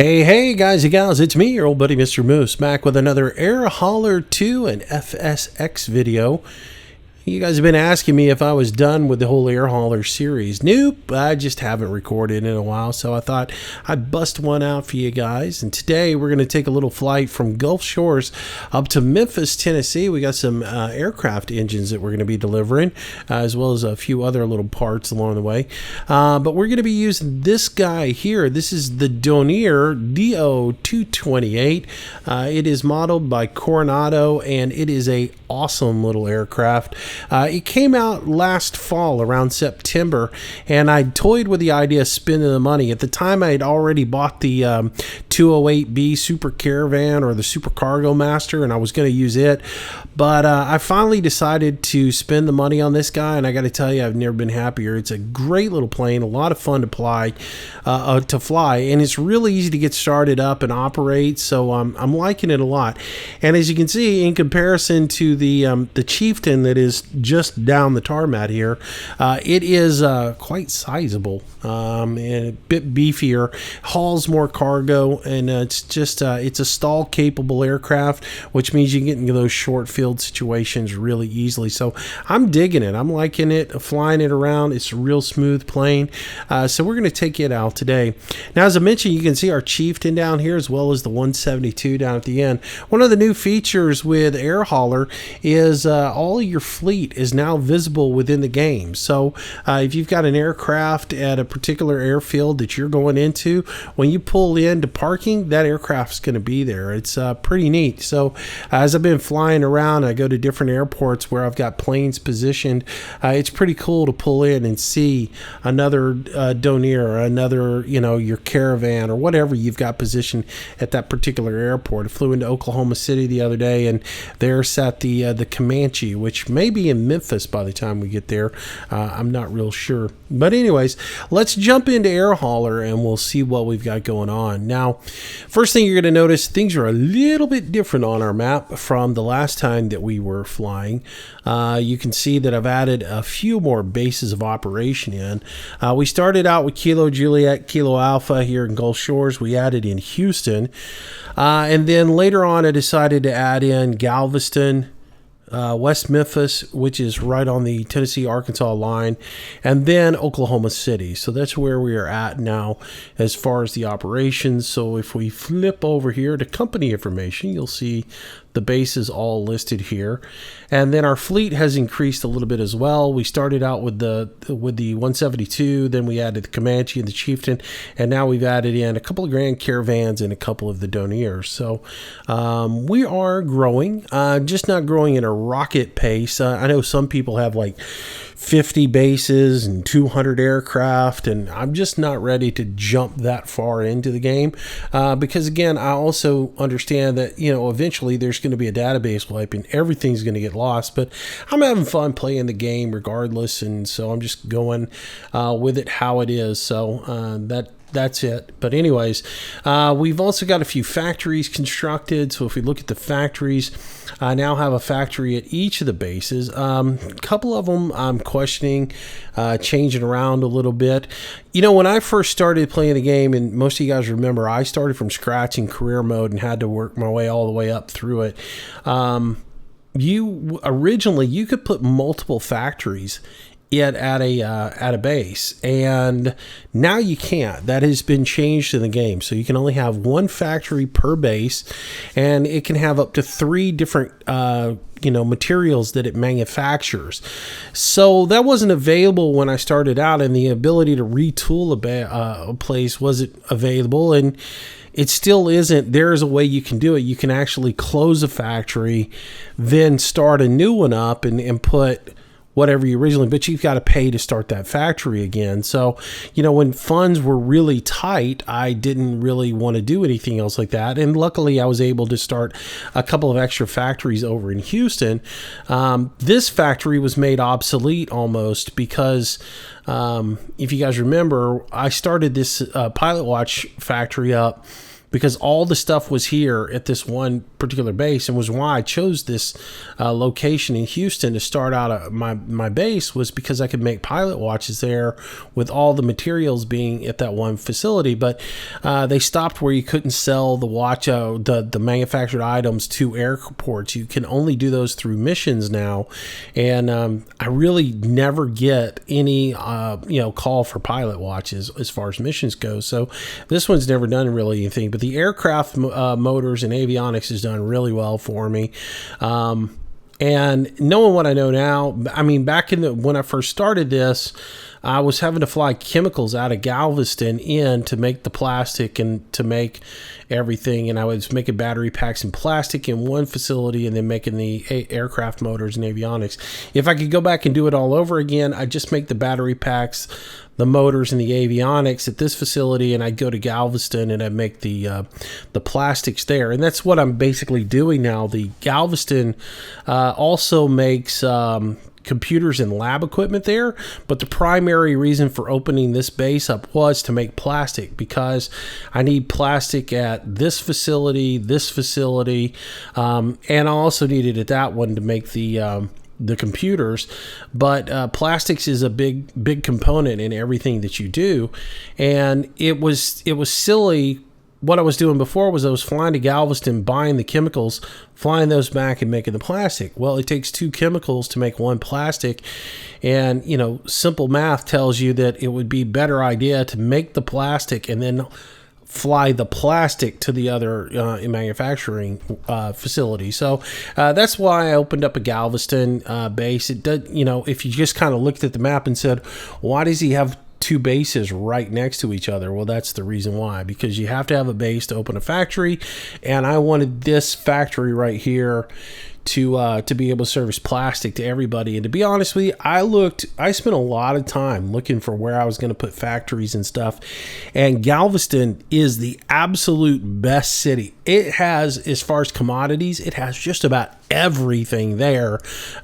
Hey guys and gals, it's me, your old buddy Mr. Moose, back with another Air Hauler 2 and FSX video. You guys have been asking me if I was done with the whole Air Hauler series. Nope, I just haven't recorded in a while, so I thought I'd bust one out for you guys. And today we're going to take a little flight from Gulf Shores up to Memphis, Tennessee. We got some aircraft engines that we're going to be delivering, as well as a few other little parts along the way. But we're going to be using this guy here. This is the Dornier DO 228. It is modeled by Carenado, and it is a awesome little aircraft. It came out last fall around September, and I toyed with the idea of spending the money. At the time, I had already bought the 208B Super Caravan or the Super Cargo Master, and I was going to use it. But I finally decided to spend the money on this guy, and I got to tell you, I've never been happier. It's a great little plane, a lot of fun to fly, and it's really easy to get started up and operate. So I'm liking it a lot. And as you can see, in comparison to the Chieftain that is just down the tarmac here, it is quite sizable and a bit beefier, hauls more cargo, and it's a stall capable aircraft, which means you can get into those short field situations really easily. So I'm digging it. I'm liking it, flying it around. It's a real smooth plane. So we're going to take it out today. Now, as I mentioned, you can see our Chieftain down here as well as the 172 down at the end. One of the new features with Air Hauler is all of your fleet is now visible within the game. So if you've got an aircraft at a particular airfield that you're going into, when you pull into parking, that aircraft's going to be there. It's pretty neat. So as I've been flying around, I go to different airports where I've got planes positioned. It's pretty cool to pull in and see another Dornier, or another, your Caravan or whatever you've got positioned at that particular airport. I flew into Oklahoma City the other day, and there sat the Comanche, which may be in Memphis by the time we get there. I'm not real sure. But anyways, let's jump into Air Hauler and we'll see what we've got going on. Now, first thing you're going to notice, things are a little bit different on our map from the last time that we were flying. You can see that I've added a few more bases of operation in. We started out with Kilo Juliet, Kilo Alpha here in Gulf Shores. We added in Houston. And then later on, I decided to add in Galveston, West Memphis, which is right on the Tennessee-Arkansas line, and then Oklahoma City. So that's where we are at now as far as the operations. So if we flip over here to company information, you'll see the bases all listed here. And then our fleet has increased a little bit as well. We started out with the 172, then we added the Comanche and the Chieftain, and now we've added in a couple of Grand Caravans and a couple of the Dorniers. So we are growing, just not growing at a rocket pace. I know some people have like 50 bases and 200 aircraft, and I'm just not ready to jump that far into the game because, again, I also understand that eventually there's going to be a database wipe and everything's going to get lost, but I'm having fun playing the game regardless, and so I'm just going with it how it is. So that's it. But anyways, we've also got a few factories constructed. So if we look at the factories, I now have a factory at each of the bases. A couple of them I'm questioning changing around a little bit. When I first started playing the game, and most of you guys remember, I started from scratch in career mode and had to work my way all the way up through it. Originally you could put multiple factories at a base, and now you can't. That has been changed in the game, so you can only have one factory per base, and it can have up to 3 different materials that it manufactures. So that wasn't available when I started out, and the ability to retool a place wasn't available, and it still isn't. There is a way you can do it. You can actually close a factory, then start a new one up and put whatever you originally, but you've got to pay to start that factory again. So, when funds were really tight, I didn't really want to do anything else like that. And luckily I was able to start a couple of extra factories over in Houston. This factory was made obsolete almost because if you guys remember, I started this Pilot Watch factory up because all the stuff was here at this one particular base, and was why I chose this location in Houston to start out my base, was because I could make pilot watches there with all the materials being at that one facility. But they stopped where you couldn't sell the watch, the manufactured items to airports. You can only do those through missions now, and I really never get any call for pilot watches as far as missions go. So this one's never done really anything, but the aircraft motors and avionics has done really well for me. And knowing what I know now, I mean, back when I first started this, I was having to fly chemicals out of Galveston in to make the plastic and to make everything. And I was making battery packs and plastic in one facility and then making the aircraft motors and avionics. If I could go back and do it all over again, I'd just make the battery packs, the motors, and the avionics at this facility, and I'd go to Galveston and I'd make the plastics there. And that's what I'm basically doing now. The Galveston also makes computers and lab equipment there, but the primary reason for opening this base up was to make plastic, because I need plastic at this facility, and I also needed at that one to make the computers. But plastics is a big component in everything that you do, and it was silly. What I was doing before was I was flying to Galveston, buying the chemicals, flying those back and making the plastic. Well, it takes 2 chemicals to make 1 plastic. And, simple math tells you that it would be a better idea to make the plastic and then fly the plastic to the other manufacturing facility. So that's why I opened up a Galveston base. It does, if you just kind of looked at the map and said, why does he have 2 bases right next to each other? Well, that's the reason why, because you have to have a base to open a factory, and I wanted this factory right here to be able to service plastic to everybody. And to be honest with you, I spent a lot of time looking for where I was going to put factories and stuff, and Galveston is the absolute best city. It has, as far as commodities, it has just about everything there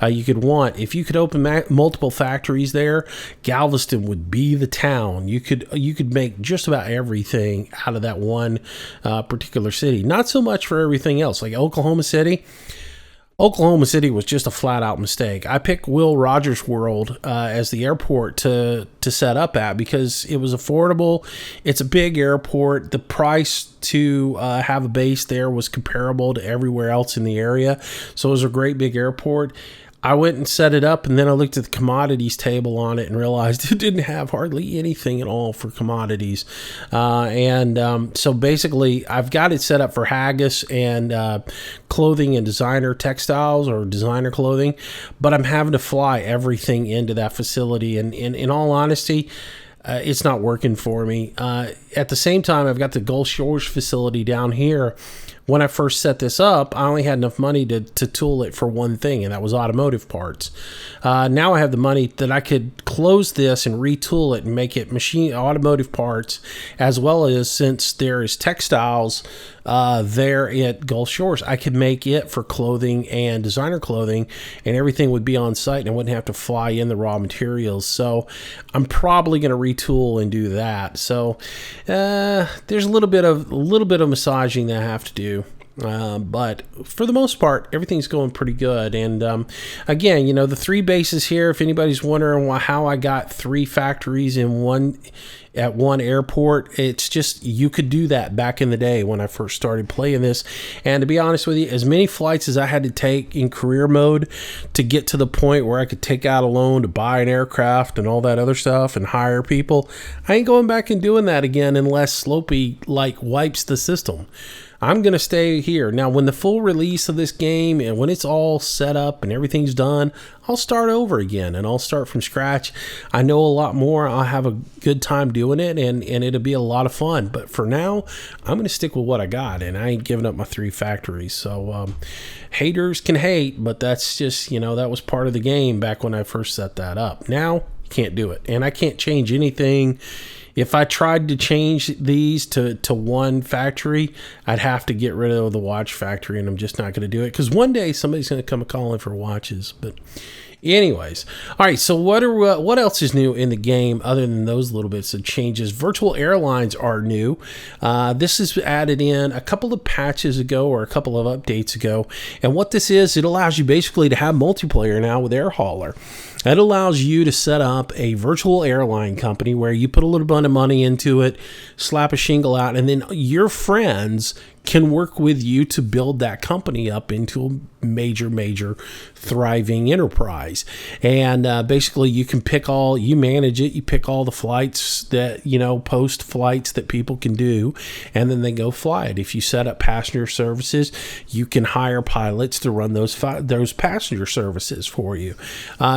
you could want. If you could open multiple factories there, Galveston would be the town. You could make just about everything out of that one particular city. Not so much for everything else, like Oklahoma City. Oklahoma City was just a flat-out mistake. I picked Will Rogers World as the airport to set up at because it was affordable. It's a big airport. The price to have a base there was comparable to everywhere else in the area, so it was a great big airport. I went and set it up, and then I looked at the commodities table on it and realized it didn't have hardly anything at all for commodities. So basically, I've got it set up for haggis and clothing and designer textiles or designer clothing, but I'm having to fly everything into that facility. And in all honesty, it's not working for me. At the same time, I've got the Gulf Shores facility down here. When I first set this up, I only had enough money to tool it for one thing, and that was automotive parts. Now I have the money that I could close this and retool it and make it automotive parts, as well as, since there is textiles there at Gulf Shores, I could make it for clothing and designer clothing, and everything would be on site, and I wouldn't have to fly in the raw materials. So I'm probably going to retool and do that. So there's a little bit of massaging that I have to do. But for the most part, everything's going pretty good. And again, the 3 bases here, if anybody's wondering how I got 3 factories at one airport, it's just, you could do that back in the day when I first started playing this. And to be honest with you, as many flights as I had to take in career mode to get to the point where I could take out a loan to buy an aircraft and all that other stuff and hire people, I ain't going back and doing that again unless Slopey wipes the system. I'm going to stay here. Now, when the full release of this game and when it's all set up and everything's done, I'll start over again and I'll start from scratch. I know a lot more. I'll have a good time doing it, and it'll be a lot of fun. But for now, I'm going to stick with what I got, and I ain't giving up my 3 factories. So haters can hate, but that's just, that was part of the game back when I first set that up. Now, you can't do it, and I can't change anything. If I tried to change these to one factory, I'd have to get rid of the watch factory, and I'm just not going to do it, because one day somebody's going to come calling for watches. But Anyways, all right, so what else is new in the game other than those little bits of changes? Virtual airlines are new. This is added in a couple of patches ago or a couple of updates ago. And what this is, it allows you basically to have multiplayer now with AirHauler. It allows you to set up a virtual airline company where you put a little bit of money into it, slap a shingle out, and then your friends can work with you to build that company up into a major thriving enterprise. And basically you can you manage it, you pick all the flights that, post flights that people can do, and then they go fly it. If you set up passenger services, you can hire pilots to run those passenger services for you.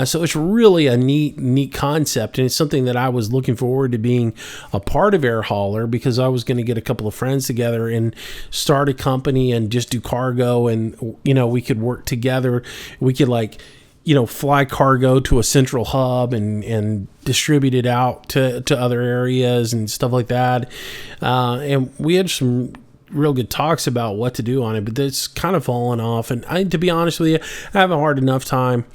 So it's really a neat concept, and it's something that I was looking forward to being a part of AirHauler, because I was going to get a couple of friends together and start a company and just do cargo, and we could work together. We could fly cargo to a central hub and distribute it out to other areas and stuff like that. And we had some real good talks about what to do on it, but it's kind of fallen off. And to be honest with you, I have a hard enough time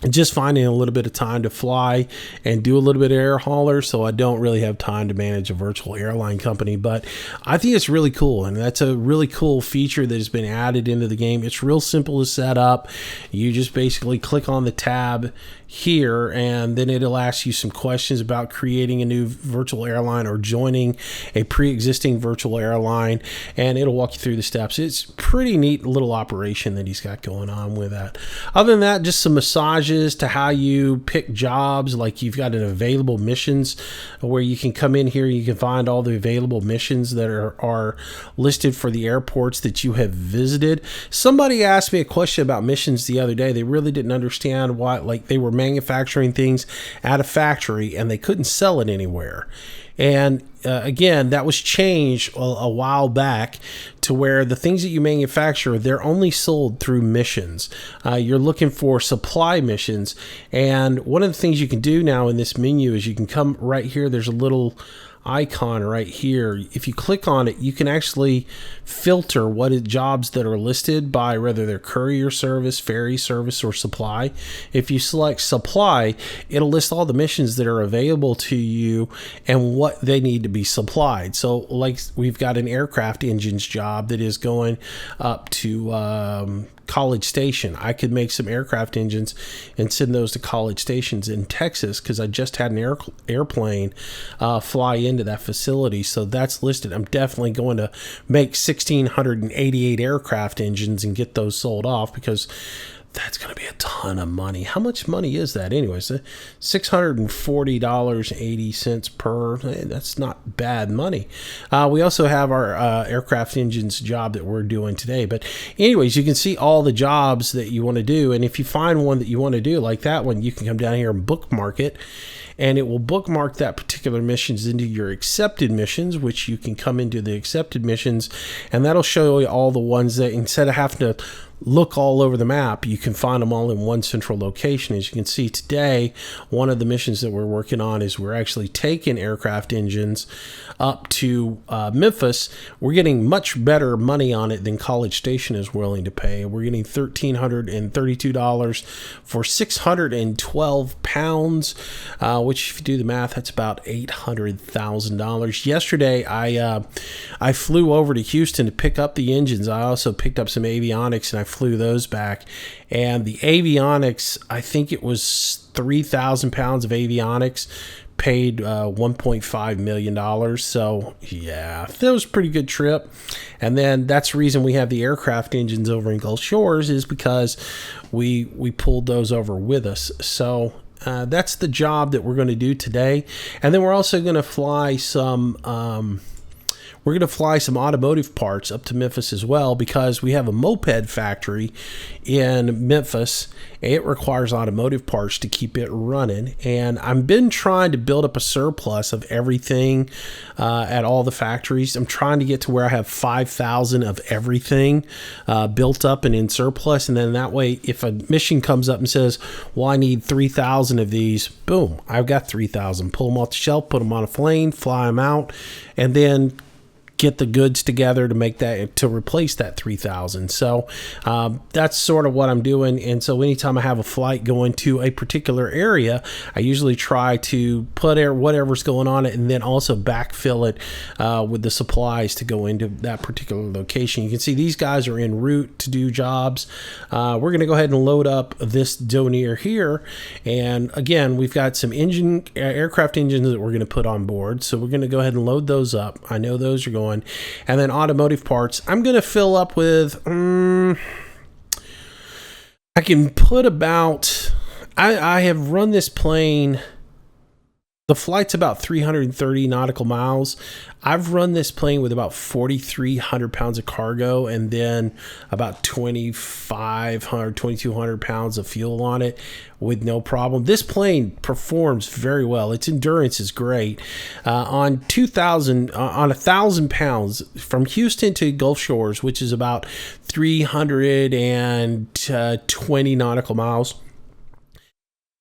just finding a little bit of time to fly and do a little bit of AirHauler, so I don't really have time to manage a virtual airline company. But I think it's really cool, and that's a really cool feature that has been added into the game. It's real simple to set up. You just basically click on the tab here, and then it'll ask you some questions about creating a new virtual airline or joining a pre-existing virtual airline, and it'll walk you through the steps. It's pretty neat little operation that he's got going on with that. Other than that, just some massages to how you pick jobs. Like, you've got an available missions where you can come in here, you can find all the available missions that are listed for the airports that you have visited. Somebody asked me a question about missions the other day. They really didn't understand why, they were manufacturing things at a factory and they couldn't sell it anywhere. And again, that was changed a while back to where the things that you manufacture, they're only sold through missions. You're looking for supply missions. And one of the things you can do now in this menu is you can come right here. There's a little icon right here. If you click on it, you can actually filter jobs that are listed by whether they're courier service, ferry service, or supply. If you select supply, it'll list all the missions that are available to you and what they need to be supplied. So we've got an aircraft engines job that is going up to College Station. I could make some aircraft engines and send those to College Stations in Texas, because I just had an airplane fly into that facility. So that's listed. I'm definitely going to make 1,688 aircraft engines and get those sold off, because that's going to be a ton of money. How much money is that anyways? $640.80 per. That's not bad money. We also have our aircraft engines job that we're doing today. But anyways, you can see all the jobs that you want to do. And if you find one that you want to do, like that one, you can come down here and bookmark it. And it will bookmark that particular missions into your accepted missions, which you can come into the accepted missions, and that'll show you all the ones that, instead of having to look all over the map, you can find them all in one central location. As you can see today, one of the missions that we're working on is we're actually taking aircraft engines up to Memphis. We're getting much better money on it than College Station is willing to pay. We're getting $1,332 for 612 pounds, which, if you do the math, that's about $800,000. Yesterday, I flew over to Houston to pick up the engines. I also picked up some avionics, and I flew those back. And the avionics, I think it was 3,000 pounds of avionics, paid $1.5 million. So yeah, that was a pretty good trip. And then that's the reason we have the aircraft engines over in Gulf Shores, is because we pulled those over with us. So that's the job that we're going to do today. And then we're also going to fly some automotive parts up to Memphis as well, because we have a moped factory in Memphis. It requires automotive parts to keep it running. And I've been trying to build up a surplus of everything at all the factories. I'm trying to get to where I have 5,000 of everything built up and in surplus. And then that way, if a mission comes up and says, well, I need 3,000 of these, boom, I've got 3,000. Pull them off the shelf, put them on a plane, fly them out, and then get the goods together to make that, to replace that 3000. So that's sort of what I'm doing. And so anytime I have a flight going to a particular area, I usually try to put whatever's going on it, and then also backfill it with the supplies to go into that particular location. You can see these guys are en route to do jobs. We're going to go ahead and load up this Dornier here. And again, we've got some aircraft engines that we're going to put on board. So we're going to go ahead and load those up. I know those are going. And then automotive parts, I'm going to fill up with, I can put about, I have run this plane, the flight's about 330 nautical miles. I've run this plane with about 4,300 pounds of cargo and then about 2,500, 2,200 pounds of fuel on it with no problem. This plane performs very well. Its endurance is great. On 1,000 pounds from Houston to Gulf Shores, which is about 320 nautical miles,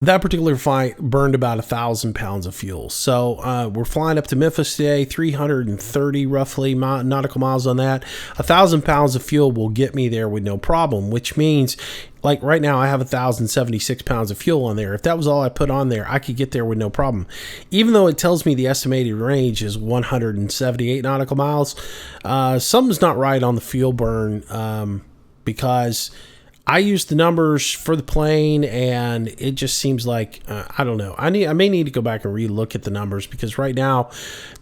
that particular flight burned about 1,000 pounds of fuel. So we're flying up to Memphis today, 330 roughly nautical miles on that. 1,000 pounds of fuel will get me there with no problem, which means, like right now, I have 1,076 pounds of fuel on there. If that was all I put on there, I could get there with no problem. Even though it tells me the estimated range is 178 nautical miles, something's not right on the fuel burn because I used the numbers for the plane, and it just seems like I don't know. I may need to go back and re-look at the numbers, because right now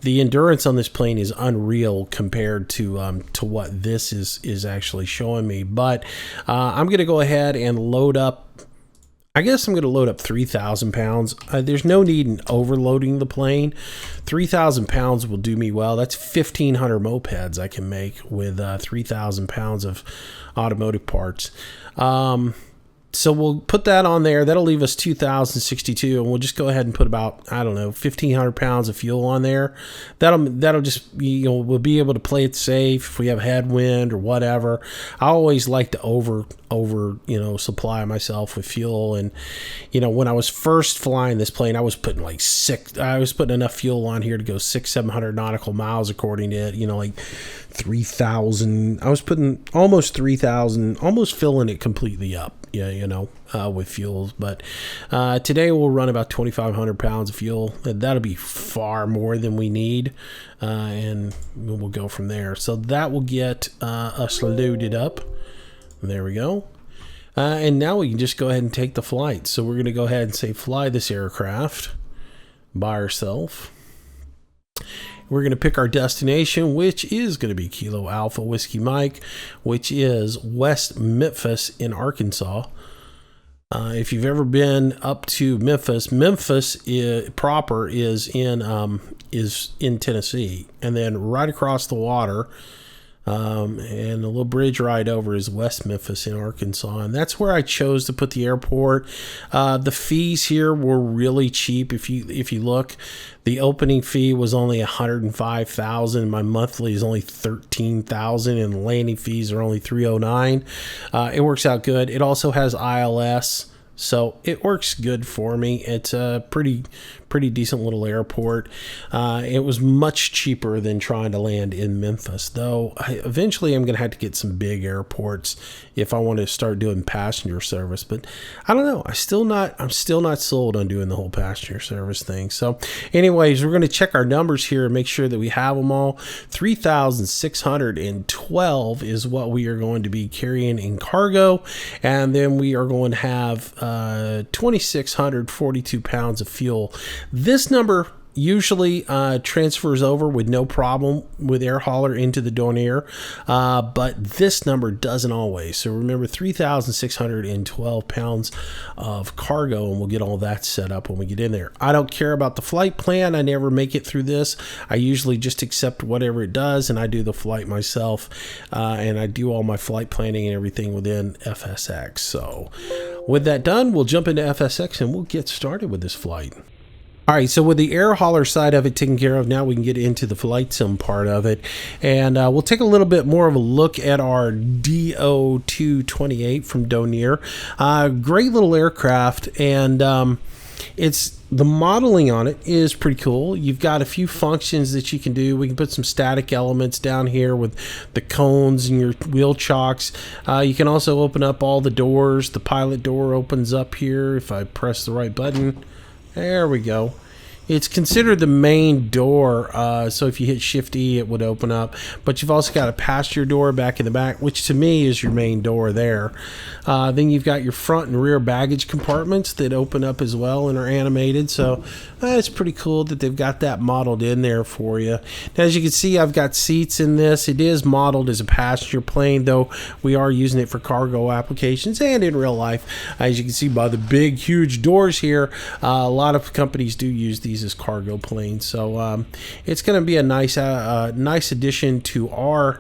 the endurance on this plane is unreal compared to what this is actually showing me. But I'm going to go ahead and load up. I guess I'm going to load up 3,000 pounds. There's no need in overloading the plane. 3,000 pounds will do me well. That's 1,500 mopeds I can make with 3,000 pounds of automotive parts. So we'll put that on there. That'll leave us 2,062, and we'll just go ahead and put about, I don't know, 1,500 pounds of fuel on there. That'll just, we'll be able to play it safe if we have headwind or whatever. I always like to over supply myself with fuel. And when I was first flying this plane, I was putting enough fuel on here to go 600-700 nautical miles according to it, like 3,000. I was putting almost 3,000, almost filling it completely up, with fuels. But today we'll run about 2,500 pounds of fuel. That'll be far more than we need, and we'll go from there. So that will get us loaded up. There we go. And now we can just go ahead and take the flight. So we're going to go ahead and say fly this aircraft by ourselves. We're going to pick our destination, which is going to be Kilo Alpha Whiskey Mike, which is West Memphis in Arkansas. If you've ever been up to Memphis, proper is in Tennessee, and then right across the water, and a little bridge ride over is West Memphis in Arkansas, and that's where I chose to put the airport. The fees here were really cheap. If you look, the opening fee was only $105,000. My monthly is only $13,000, and the landing fees are only $309. It works out good. It also has ILS, so it works good for me. It's a pretty decent little airport. It was much cheaper than trying to land in Memphis, though. Eventually I'm going to have to get some big airports if I want to start doing passenger service. But I don't know. I'm still not sold on doing the whole passenger service thing. So anyways, we're going to check our numbers here and make sure that we have them all. 3,612 is what we are going to be carrying in cargo, and then we are going to have 2,642 pounds of fuel. This number usually transfers over with no problem with air hauler into the Dornier, but this number doesn't always. So remember, 3,612 pounds of cargo, and we'll get all that set up when we get in there. I don't care about the flight plan. I never make it through this. I usually just accept whatever it does, and I do the flight myself, and I do all my flight planning and everything within FSX. So with that done, we'll jump into FSX and we'll get started with this flight. All right, so with the air hauler side of it taken care of, now we can get into the flight sim part of it. And we'll take a little bit more of a look at our DO-228 from Dornier. Great little aircraft, and the modeling on it is pretty cool. You've got a few functions that you can do. We can put some static elements down here with the cones and your wheel chocks. You can also open up all the doors. The pilot door opens up here if I press the right button. There we go. It's considered the main door, so if you hit Shift E, it would open up. But you've also got a passenger door back in the back, which to me is your main door there. Then you've got your front and rear baggage compartments that open up as well and are animated. So it's pretty cool that they've got that modeled in there for you. Now, as you can see, I've got seats in this. It is modeled as a passenger plane, though we are using it for cargo applications and in real life. As you can see by the big, huge doors here, a lot of companies do use these as cargo planes, so it's going to be a nice addition to our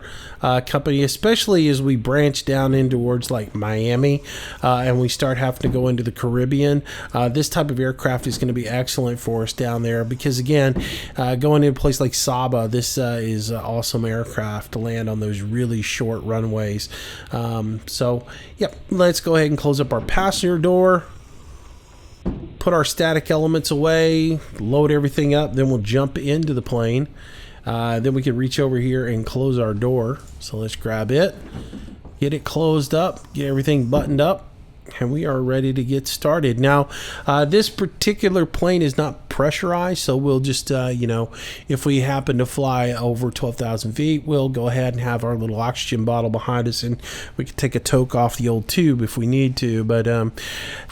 company, especially as we branch down in towards like Miami and we start having to go into the Caribbean. This type of aircraft is going to be excellent for us down there because, again, going into a place like Saba, this is an awesome aircraft to land on those really short runways. So yep, let's go ahead and close up our passenger door, put our static elements away, load everything up, then we'll jump into the plane. Then we can reach over here and close our door. So let's grab it, get it closed up, get everything buttoned up, and we are ready to get started. Now, this particular plane is not pressurized, so we'll just, if we happen to fly over 12,000 feet, we'll go ahead and have our little oxygen bottle behind us, and we can take a toke off the old tube if we need to. But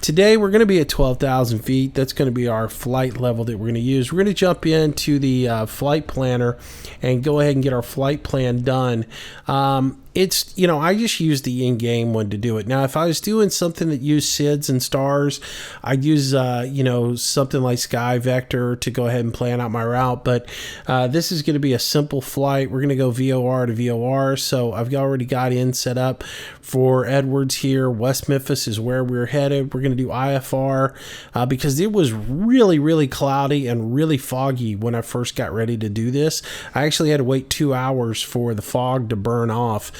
today we're going to be at 12,000 feet. That's going to be our flight level that we're going to use. We're going to jump into the flight planner and go ahead and get our flight plan done. It's, I just use the in-game one to do it. Now, if I was doing something that used SIDS and stars, I'd use, something like Sky Vector to go ahead and plan out my route. But this is going to be a simple flight. We're going to go VOR to VOR. So I've already got in set up for Edwards here. West Memphis is where we're headed. We're going to do IFR because it was really, really cloudy and really foggy when I first got ready to do this. I actually had to wait 2 hours for the fog to burn off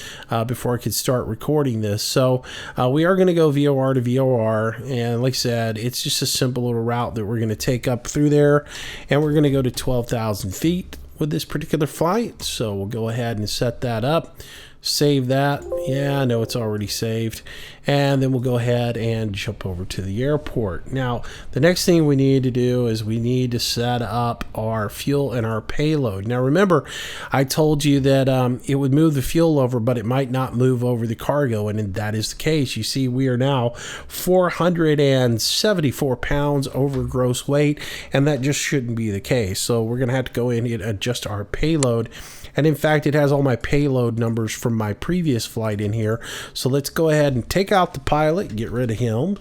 before I could start recording this. So we are going to go VOR to VOR, and like I said, it's just a simple little route that we're going to take up through there, and we're going to go to 12,000 feet with this particular flight. So we'll go ahead and set that up, save that. Yeah, I know it's already saved. And then we'll go ahead and jump over to the airport. Now, the next thing we need to do is we need to set up our fuel and our payload. Now, remember, I told you that it would move the fuel over, but it might not move over the cargo, and that is the case. You see, we are now 474 pounds over gross weight, and that just shouldn't be the case. So we're going to have to go in and adjust our payload. And in fact, it has all my payload numbers from my previous flight in here. So let's go ahead and take out the pilot, get rid of him.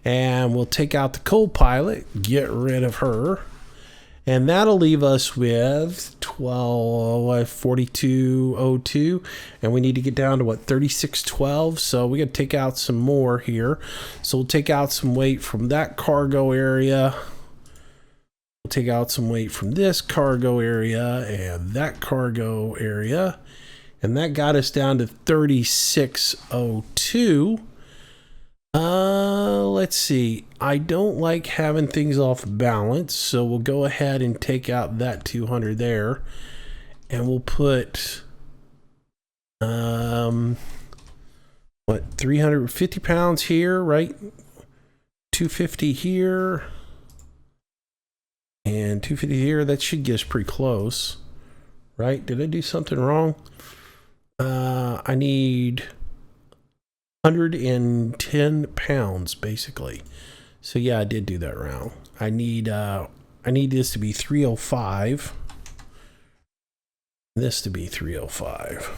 And we'll take out the co-pilot, get rid of her. And that'll leave us with 4202. And we need to get down to, 3612. So we got to take out some more here. So we'll take out some weight from that cargo area. We'll take out some weight from this cargo area and that cargo area. And that got us down to 3602. Let's see. I don't like having things off balance, so we'll go ahead and take out that 200 there. And we'll put 350 pounds here, right? 250 here. And 250 here. That should get us pretty close, right? Did I do something wrong? I need 110 pounds basically. So yeah, I did do that wrong. I need this to be 305. This to be 305.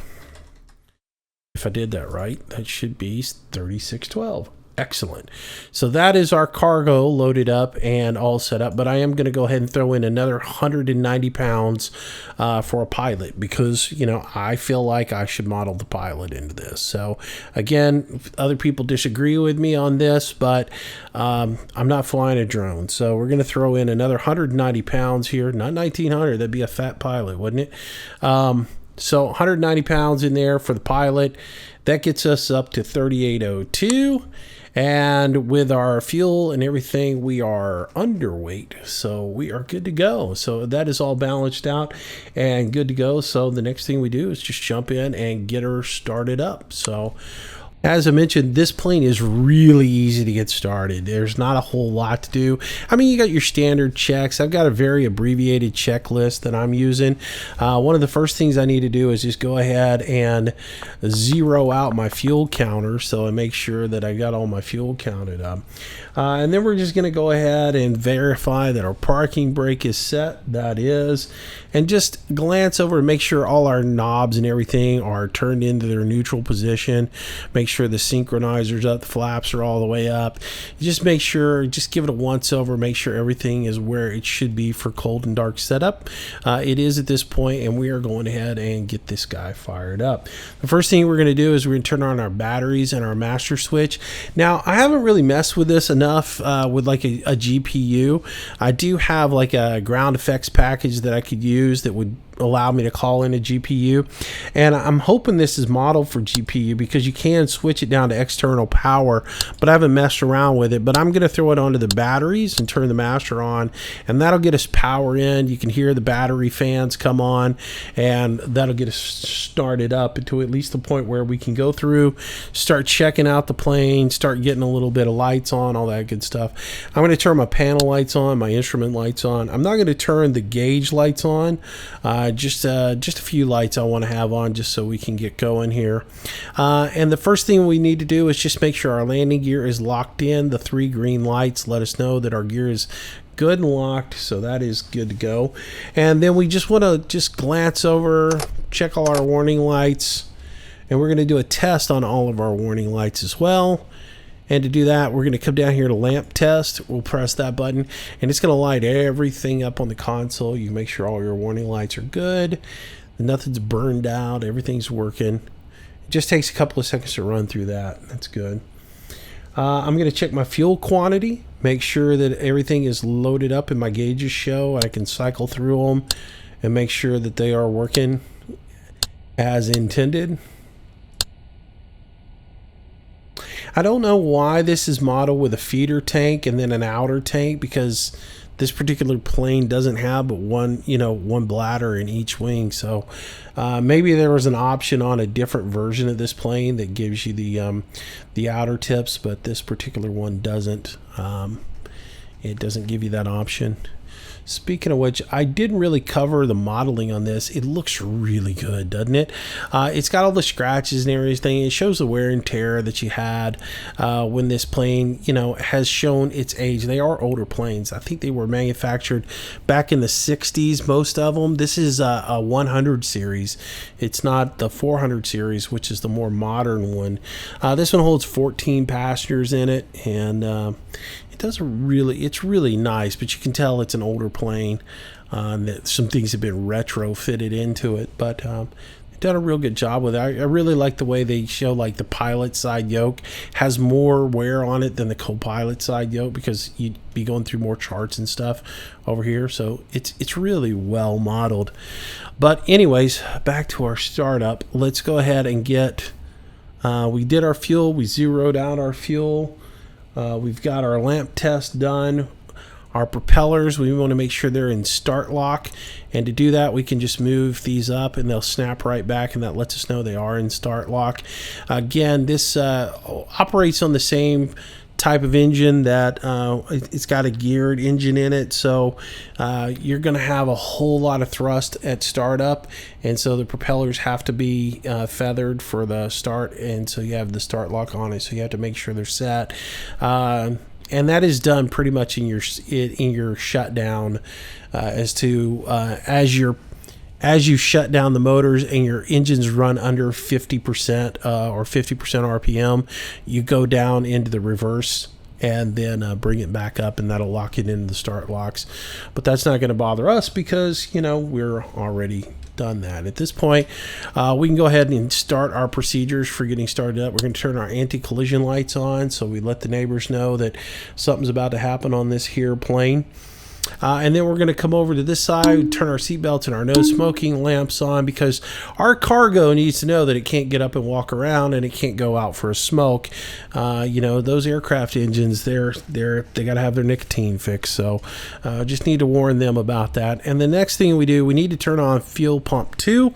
If I did that right, that should be 3612. Excellent. So that is our cargo loaded up and all set up, but I am going to go ahead and throw in another 190 pounds for a pilot because, I feel like I should model the pilot into this. So again, other people disagree with me on this, but I'm not flying a drone. So we're going to throw in another 190 pounds here, not 1900. That'd be a fat pilot, wouldn't it? So 190 pounds in there for the pilot. That gets us up to 3802. And with our fuel and everything, we are underweight. So we are good to go. So that is all balanced out and good to go. So the next thing we do is just jump in and get her started up. So as I mentioned, this plane is really easy to get started. There's not a whole lot to do. I mean, you got your standard checks. I've got a very abbreviated checklist that I'm using. One of the first things I need to do is just go ahead and zero out my fuel counter so I make sure that I got all my fuel counted up. And then we're just going to go ahead and verify that our parking brake is set. That is. And just glance over and make sure all our knobs and everything are turned into their neutral position. Make sure the synchronizer's up, the flaps are all the way up. Just make sure, just give it a once over, make sure everything is where it should be for cold and dark setup. It is at this point, and we are going ahead and get this guy fired up. The first thing we're going to do is we're going to turn on our batteries and our master switch. Now, I haven't really messed with this enough with like a GPU. I do have like a ground effects package that I could use that would allow me to call in a GPU, and I'm hoping this is modeled for GPU because you can switch it down to external power, but I haven't messed around with it. But I'm going to throw it onto the batteries and turn the master on, and that'll get us power in. You can hear the battery fans come on, and that'll get us started up to at least the point where we can go through, start checking out the plane, start getting a little bit of lights on, all that good stuff. I'm going to turn my panel lights on, my instrument lights on. I'm not going to turn the gauge lights on. Just a few lights I want to have on just so we can get going here. And the first thing we need to do is just make sure our landing gear is locked in. The 3 green lights let us know that our gear is good and locked, so that is good to go. And then we just want to just glance over, check all our warning lights, and we're going to do a test on all of our warning lights as well. And to do that, we're going to come down here to lamp test. We'll press that button, and it's going to light everything up on the console. You can make sure all your warning lights are good. Nothing's burned out. Everything's working. It just takes a couple of seconds to run through that. That's good. I'm going to check my fuel quantity. Make sure that everything is loaded up and my gauges show. I can cycle through them and make sure that they are working as intended. I don't know why this is modeled with a feeder tank and then an outer tank, because this particular plane doesn't have but one bladder in each wing. So maybe there was an option on a different version of this plane that gives you the outer tips, but this particular one doesn't. It doesn't give you that option. Speaking of which, I didn't really cover the modeling on this. It looks really good, doesn't it? It's got all the scratches and everything. It shows the wear and tear that you had when this plane, has shown its age. They are older planes. I think they were manufactured back in the 60s, most of them. This is a 100 series. It's not the 400 series, which is the more modern one. This one holds 14 passengers in it, and it's really nice, but you can tell it's an older plane. That some things have been retrofitted into it, but they've done a real good job with it. I really like the way they show like the pilot side yoke has more wear on it than the co-pilot side yoke, because you'd be going through more charts and stuff over here. So it's really well modeled. But anyways, back to our startup. Let's go ahead and get. We did our fuel. We zeroed out our fuel. We've got our lamp test done. Our propellers, we want to make sure they're in start lock, and to do that we can just move these up and they'll snap right back, and that lets us know they are in start lock. Again, this operates on the same type of engine that it's got a geared engine in it, so you're going to have a whole lot of thrust at startup, and so the propellers have to be feathered for the start, and so you have the start lock on it, so you have to make sure they're set. And that is done pretty much in your shutdown, as you shut down the motors and your engines run under 50% or 50% RPM, you go down into the reverse and then bring it back up, and that'll lock it into the start locks. But that's not going to bother us because we're already done that. At this point, we can go ahead and start our procedures for getting started up. We're going to turn our anti-collision lights on, so we let the neighbors know that something's about to happen on this here plane. And then we're going to come over to this side, turn our seatbelts and our no smoking lamps on, because our cargo needs to know that it can't get up and walk around, and it can't go out for a smoke. You know, those aircraft engines, they got to have their nicotine fixed. So just need to warn them about that. And the next thing we do, we need to turn on fuel pump 2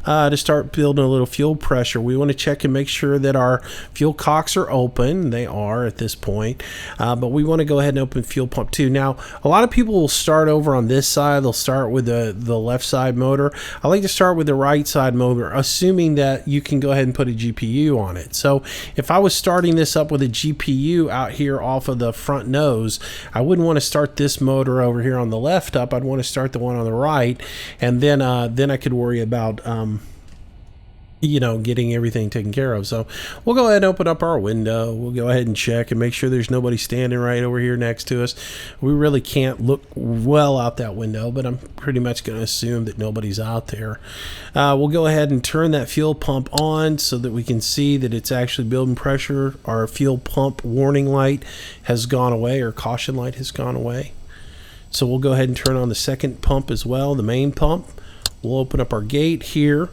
to start building a little fuel pressure. We want to check and make sure that our fuel cocks are open. They are at this point, but we want to go ahead and open fuel pump 2. Now, a lot of people will start over on this side. They'll start with the left side motor. I like to start with the right side motor, assuming that you can go ahead and put a GPU on it. So if I was starting this up with a GPU out here off of the front nose, I wouldn't want to start this motor over here on the left up. I'd want to start the one on the right, and then I could worry about you know, getting everything taken care of. So we'll go ahead and open up our window. We'll go ahead and check and make sure there's nobody standing right over here next to us. We really can't look well out that window, but I'm pretty much going to assume that nobody's out there. We'll go ahead and turn that fuel pump on so that we can see that it's actually building pressure. Our fuel pump warning light has gone away, or caution light has gone away. So we'll go ahead and turn on the second pump as well, the main pump. We'll open up our gate here.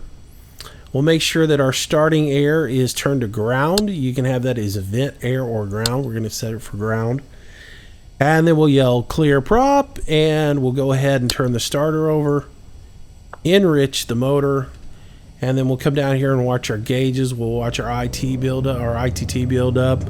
We'll make sure that our starting air is turned to ground. You can have that as vent air or ground. We're going to set it for ground. And then we'll yell clear prop, and we'll go ahead and turn the starter over, enrich the motor, and then we'll come down here and watch our gauges. We'll watch our ITT build up,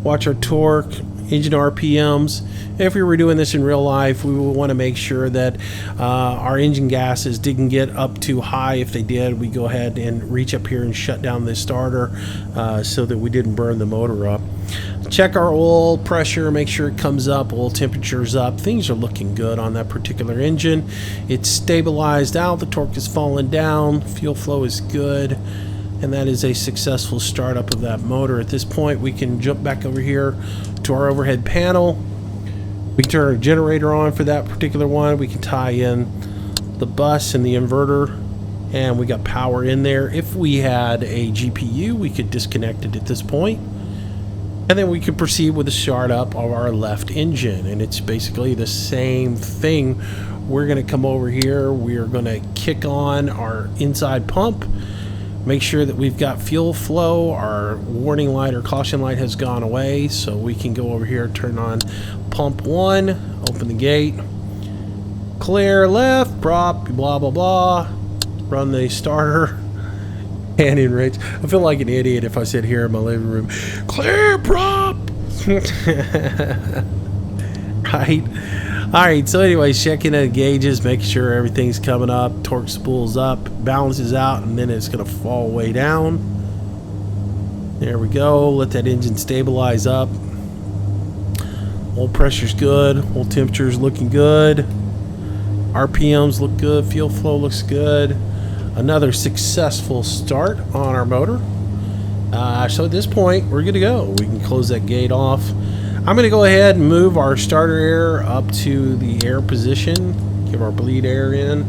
watch our torque, engine RPMs. If we were doing this in real life, we would want to make sure that our engine gases didn't get up too high. If they did, we go ahead and reach up here and shut down this starter so that we didn't burn the motor up. Check our oil pressure, make sure it comes up, oil temperature's up. Things are looking good on that particular engine. It's stabilized out, the torque is falling down, fuel flow is good. And that is a successful startup of that motor. At this point, we can jump back over here to our overhead panel. We can turn our generator on for that particular one. We can tie in the bus and the inverter, and we got power in there. If we had a GPU, we could disconnect it at this point, and then we could proceed with the startup of our left engine. And it's basically the same thing. We're going to come over here. We are going to kick on our inside pump. Make sure that we've got fuel flow. Our warning light or caution light has gone away, so we can go over here, turn on pump 1, open the gate, clear left, prop, blah, blah, blah, run the starter, and enrich. I feel like an idiot if I sit here in my living room, clear prop, right? Alright, so anyways, checking the gauges, making sure everything's coming up, torque spools up, balances out, and then it's going to fall way down. There we go. Let that engine stabilize up. Oil pressure's good. Oil temperature's looking good. RPMs look good. Fuel flow looks good. Another successful start on our motor. So at this point, we're good to go. We can close that gate off. I'm going to go ahead and move our starter air up to the air position, give our bleed air in.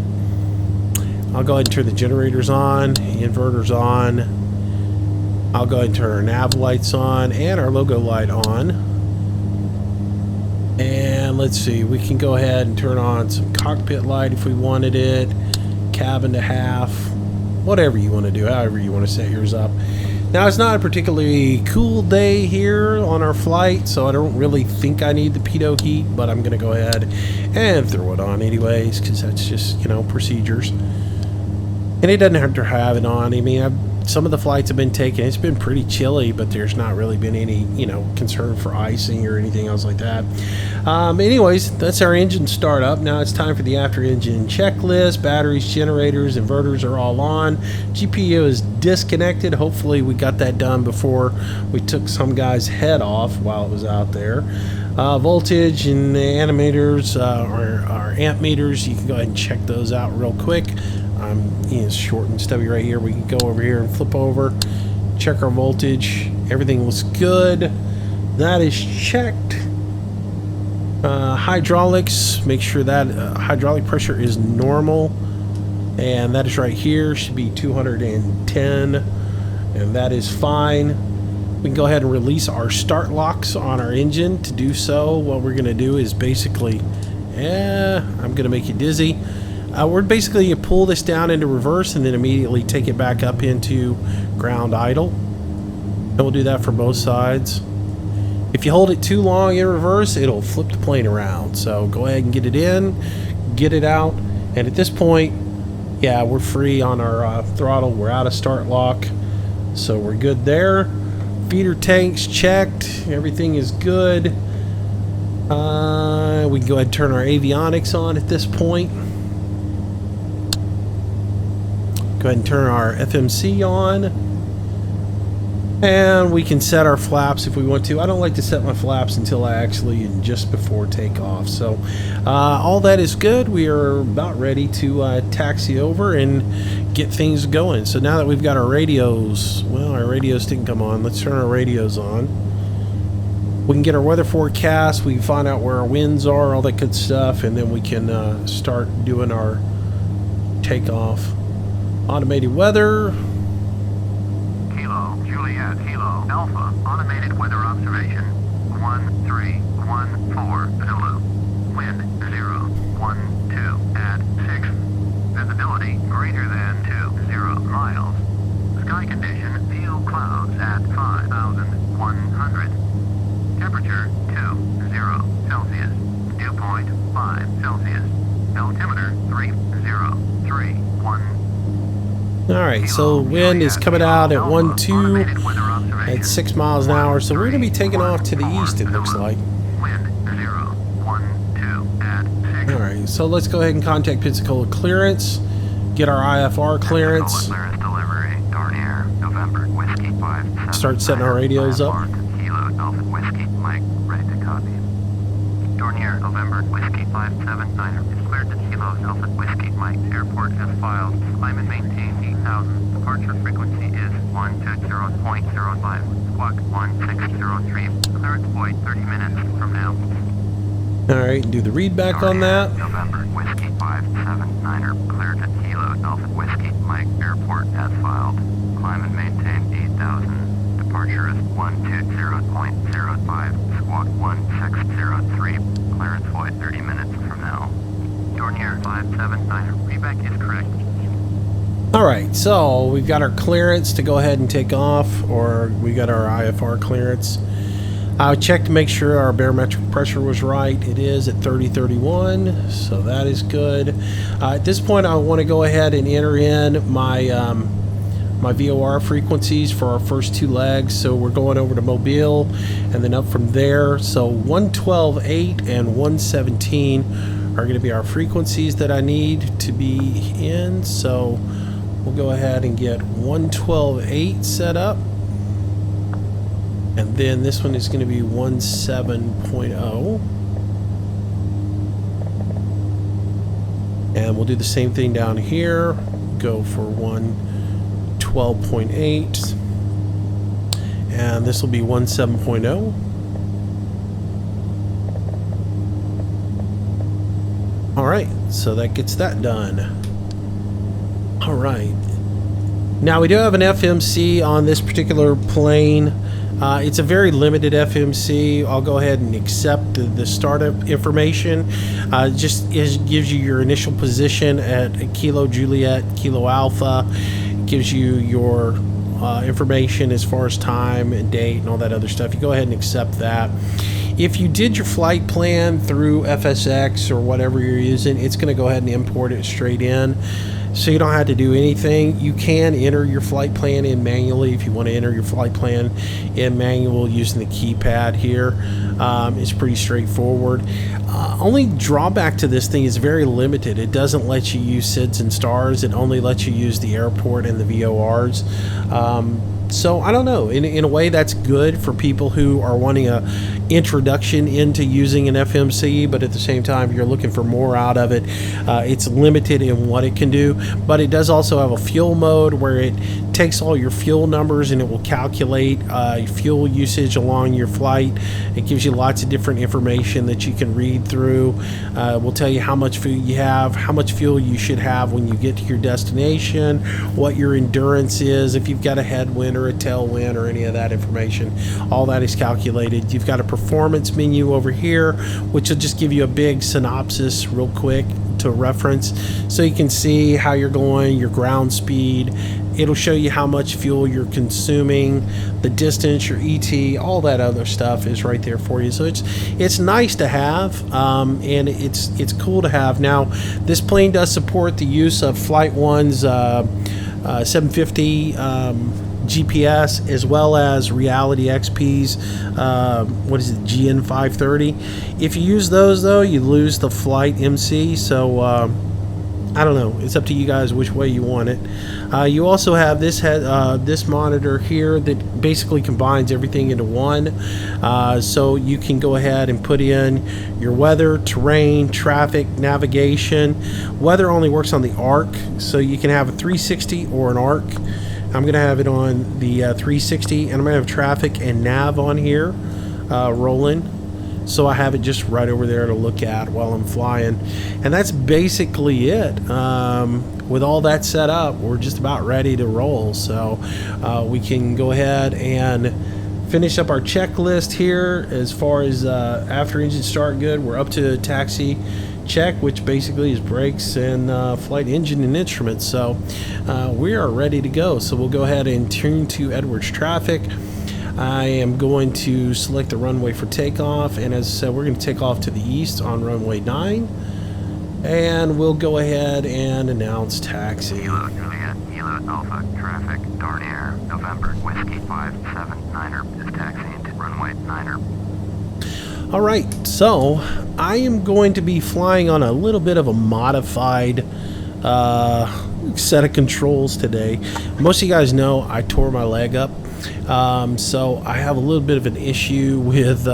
I'll go ahead and turn the generators on, inverters on. I'll go ahead and turn our nav lights on and our logo light on. And let's see, we can go ahead and turn on some cockpit light if we wanted it, cabin to half, whatever you want to do, however you want to set yours up. Now, it's not a particularly cool day here on our flight, so I don't really think I need the pitot heat, but I'm going to go ahead and throw it on anyways, because that's just, you know, procedures. And it doesn't have to have it on. I mean, some of the flights have been taken. It's been pretty chilly, but there's not really been any, you know, concern for icing or anything else like that. Anyways, that's our engine startup. Now it's time for the after engine checklist. Batteries, generators, inverters are all on. GPU is disconnected. Hopefully we got that done before we took some guy's head off while it was out there. Voltage and the animators, our amp meters, you can go ahead and check those out real quick. It's short and stubby right here. We can go over here and flip over, check our voltage. Everything looks good. That is checked. Hydraulics, make sure that hydraulic pressure is normal, and that is right here, should be 210, and that is fine. We can go ahead and release our start locks on our engine. To do so, what we're going to do is basically I'm gonna make you dizzy. We're basically you pull this down into reverse and then immediately take it back up into ground idle. And we'll do that for both sides. If you hold it too long in reverse, it'll flip the plane around. So go ahead and get it in, get it out, and at this point, yeah, we're free on our throttle. We're out of start lock, so we're good there. Feeder tanks checked. Everything is good. We can go ahead and turn our avionics on at this point. Go ahead and turn our FMC on. And we can set our flaps if we want to. I don't like to set my flaps until I actually just before takeoff. So all that is good. We are about ready to taxi over and get things going. So now that we've got our radios, well, our radios didn't come on. Let's turn our radios on. We can get our weather forecast. We can find out where our winds are, all that good stuff, and then we can start doing our takeoff. Automated weather. Juliet, Kilo, Alpha, automated weather observation, 1314, Zulu, wind 012 at 6, visibility greater than 20 miles, sky condition, few clouds at 5,100, temperature 20 Celsius, dew point 5 Celsius, altimeter 3031. Alright, so wind is coming out at 1-2 at 6 miles an hour, so we're going to be taking off to the east, it looks like. Alright, so let's go ahead and contact Pensacola Clearance, get our IFR clearance, start setting our radios up. Dornier, November, Whiskey 579 is cleared to Kilo, Alpha Whiskey, Mike, airport as filed, climb and maintain 8,000, departure frequency is 120.05, squawk 1603, clearance void 30 minutes from now. Alright, and do the read back on that. November, Whiskey 579er, cleared to Kilo, Alpha Whiskey, Mike, airport as filed, climb and maintain 8,000, departure is 120.05, squawk 1603, clearance void 30 minutes from now. Dornier 579, readback is correct. Alright, so we've got our clearance to go ahead and take off, or we got our IFR clearance. I checked to make sure our barometric pressure was right. It is at 3031, so that is good. At this point, I want to go ahead and enter in my my VOR frequencies for our first two legs. So we're going over to Mobile and then up from there. So 112.8 and 117 are going to be our frequencies that I need to be in. So we'll go ahead and get 112.8 set up. And then this one is going to be 17.0. And we'll do the same thing down here. Go for 112.8. And this will be 17.0. Alright, so that gets that done. Alright. Now we do have an FMC on this particular plane. It's a very limited FMC. I'll go ahead and accept the startup information. Just gives you your initial position at Kilo Juliet, Kilo Alpha. It gives you your information as far as time and date and all that other stuff. You go ahead and accept that. If you did your flight plan through FSX or whatever you're using, it's going to go ahead and import it straight in. So you don't have to do anything. You can enter your flight plan in manually if you want to enter your flight plan in manual using the keypad here. It's pretty straightforward. Only drawback to this thing is very limited. It doesn't let you use SIDS and stars. It only lets you use the airport and the VORs. So I don't know, in a way that's good for people who are wanting a introduction into using an FMC, but at the same time you're looking for more out of it. It's limited in what it can do, but it does also have a fuel mode where it takes all your fuel numbers and it will calculate fuel usage along your flight. It gives you lots of different information that you can read through. Will tell you how much fuel you have, how much fuel you should have when you get to your destination, what your endurance is, if you've got a headwind or a tailwind or any of that information. All that is calculated. You've got a performance menu over here, which will just give you a big synopsis real quick to reference, so you can see how you're going, your ground speed. It'll show you how much fuel you're consuming, the distance, your ET, all that other stuff is right there for you. So it's nice to have, and it's cool to have. Now, this plane does support the use of Flight One's 750 GPS, as well as Reality XP's GN 530. If you use those, though, you lose the flight MC. So I don't know, it's up to you guys which way you want it. You also have this this monitor here that basically combines everything into one, so you can go ahead and put in your weather, terrain, traffic, navigation. Weather only works on the ARC, so you can have a 360 or an ARC. I'm going to have it on the 360, and I'm going to have traffic and nav on here rolling. So I have it just right over there to look at while I'm flying. And that's basically it. With all that set up, we're just about ready to roll. So we can go ahead and finish up our checklist here. As far as after engine start good, we're up to taxi check, which basically is brakes and flight engine and instruments. So we are ready to go. So we'll go ahead and tune to Edwards traffic. I am going to select the runway for takeoff, and as I said, we're going to take off to the east on runway 9, and we'll go ahead and announce taxi. Kilo Juliet, Kilo Alpha, traffic, Dornier, November, Whiskey 579er is taxiing to runway 9er. All right, so I am going to be flying on a little bit of a modified set of controls today. Most of you guys know I tore my leg up. So I have a little bit of an issue with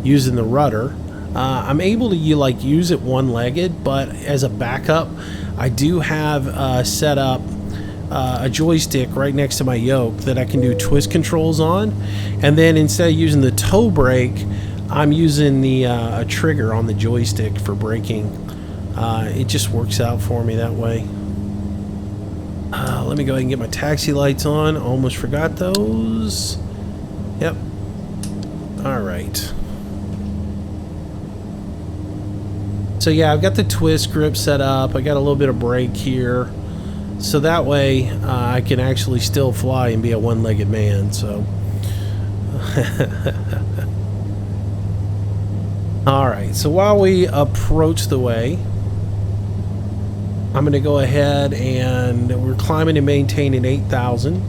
using the rudder. I'm able to use it one-legged, but as a backup, I do have set up a joystick right next to my yoke that I can do twist controls on, and then instead of using the toe brake, I'm using the a trigger on the joystick for braking. It just works out for me that way. Let me go ahead and get my taxi lights on. Almost forgot those. Yep. All right. So yeah, I've got the twist grip set up. I got a little bit of brake here. So that way I can actually still fly and be a one-legged man. So. All right. So while we approach the way, I'm going to go ahead and we're climbing and maintaining 8,000.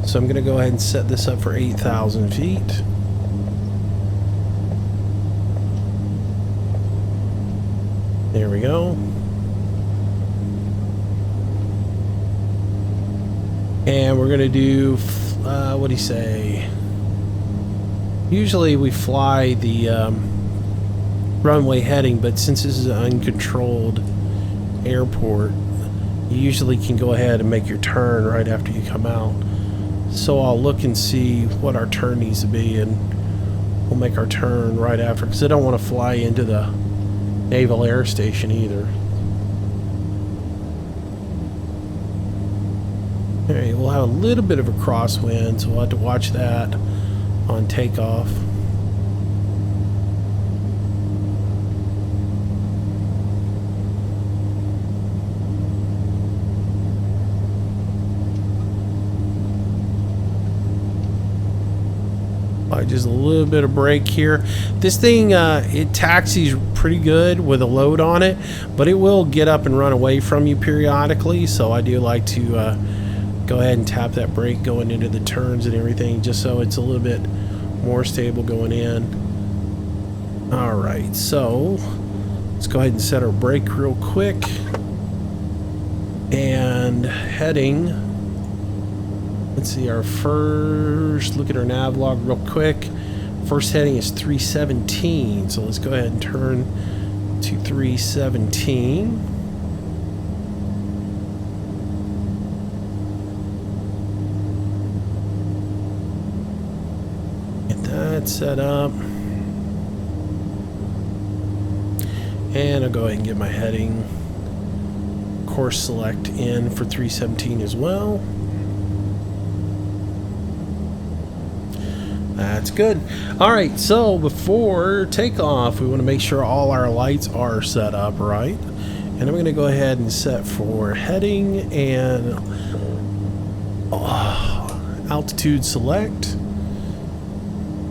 So I'm going to go ahead and set this up for 8,000 feet. There we go. And we're going to do, what do you say? Usually we fly the runway heading, but since this is an uncontrolled airport, you usually can go ahead and make your turn right after you come out. So I'll look and see what our turn needs to be, and we'll make our turn right after, because I don't want to fly into the Naval Air Station either. Alright, we'll have a little bit of a crosswind, so we'll have to watch that on takeoff. Just a little bit of brake here. This thing, it taxis pretty good with a load on it, but it will get up and run away from you periodically. So I do like to go ahead and tap that brake going into the turns and everything, just so it's a little bit more stable going in. All right, so let's go ahead and set our brake real quick. And heading. Let's see, our first look at our nav log real quick. First heading is 317, so let's go ahead and turn to 317. That's set up. And I'll go ahead and get my heading course select in for 317 as well. That's good. All right, so before takeoff, we want to make sure all our lights are set up right. And I'm going to go ahead and set for heading and altitude select.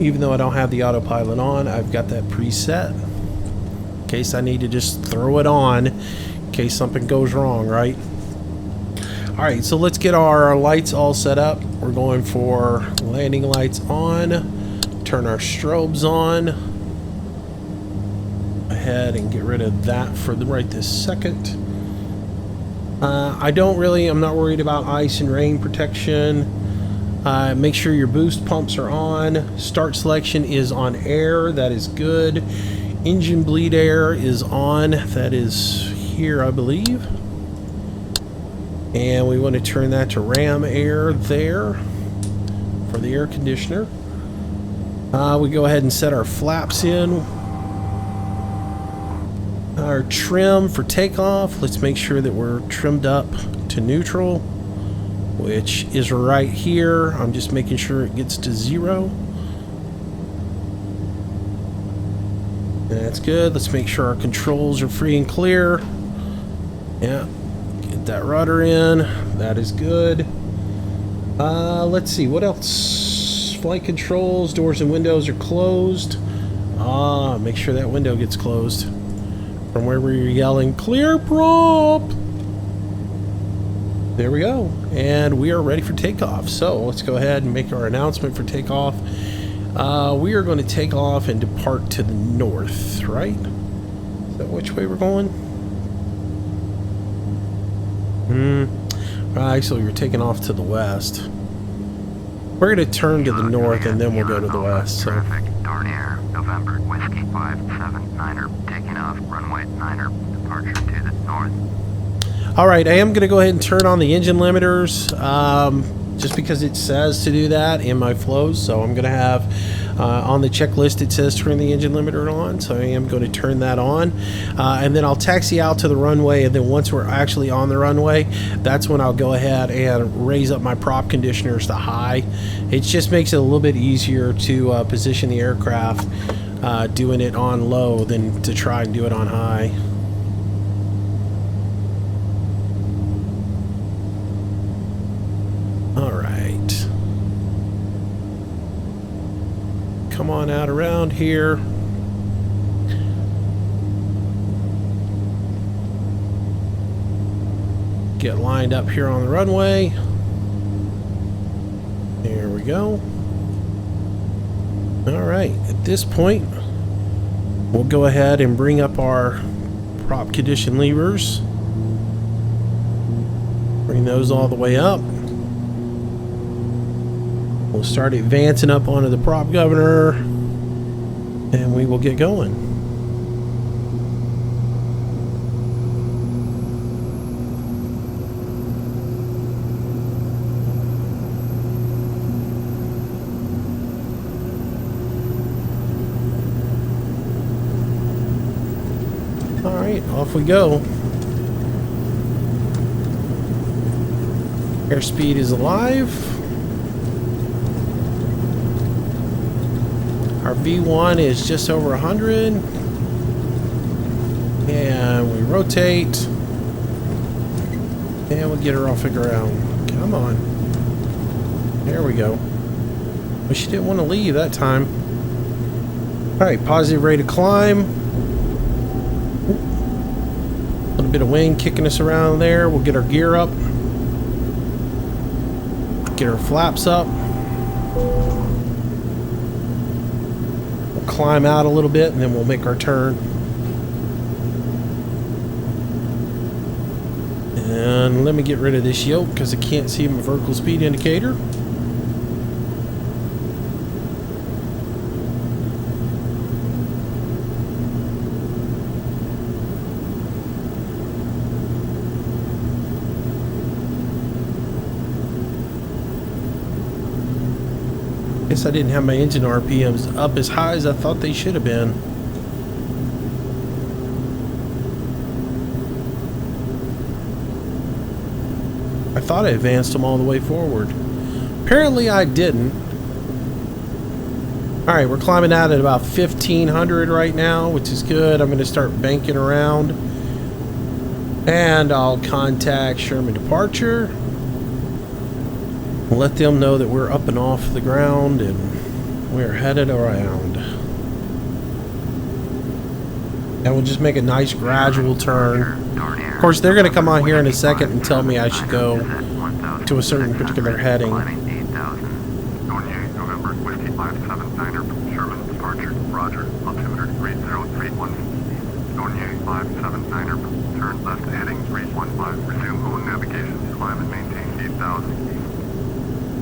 Even though I don't have the autopilot on, I've got that preset in case I need to just throw it on in case something goes wrong, right? All right, so let's get our lights all set up. We're going for landing lights on, turn our strobes on. Ahead and get rid of that for the right this second. I'm not worried about ice and rain protection. Make sure your boost pumps are on. Start selection is on air, that is good. Engine bleed air is on, that is here, I believe. And we want to turn that to ram air there for the air conditioner. We go ahead and set our flaps in. Our trim for takeoff, let's make sure that we're trimmed up to neutral, which is right here. I'm just making sure it gets to 0. That's good. Let's make sure our controls are free and clear. Yeah. Get that rudder in. That is good. Let's see. What else? Flight controls. Doors and windows are closed. Make sure that window gets closed. From where we were yelling, clear prop! There we go. And we are ready for takeoff. So let's go ahead and make our announcement for takeoff. We are going to take off and depart to the north, right? Is that which way we're going? Right, so you're taking off to the west. We're going to turn to the north and then we'll go to the west. So. Dornier, November, Whiskey 579er, taking off, runway 9er, departure to the north. Alright, I am going to go ahead and turn on the engine limiters, just because it says to do that in my flows. So I'm going to have, on the checklist it says turn the engine limiter on, so I am going to turn that on. And then I'll taxi out to the runway, and then once we're actually on the runway, that's when I'll go ahead and raise up my prop conditioners to high. It just makes it a little bit easier to position the aircraft doing it on low than to try and do it on high. Come on out around here. Get lined up here on the runway. There we go. Alright, at this point, we'll go ahead and bring up our prop condition levers. Bring those all the way up. We'll start advancing up onto the prop governor, and we will get going. All right, off we go. Airspeed is alive. Our V1 is just over 100. And we rotate. And we'll get her all figured out. Come on. There we go. But she didn't want to leave that time. Alright, positive rate of climb. A little bit of wind kicking us around there. We'll get our gear up. Get our flaps up. Climb out a little bit and then we'll make our turn. And let me get rid of this yoke because I can't see my vertical speed indicator. Guess I didn't have my engine RPMs up as high as I thought they should have been. I thought I advanced them all the way forward. Apparently I didn't. Alright, we're climbing out at about 1500 right now, which is good. I'm going to start banking around. And I'll contact Sherman Departure. Let them know that we're up and off the ground and we're headed around. And we'll just make a nice gradual turn. Of course, they're going to come on here in a second and tell me I should go to a certain particular heading. Dornier, November, Whiskey 579er from Sherman Departure. Roger, altimeter 3031. Dornier 579er, turn left heading 315. Resume own navigation, climb and maintain 8,000.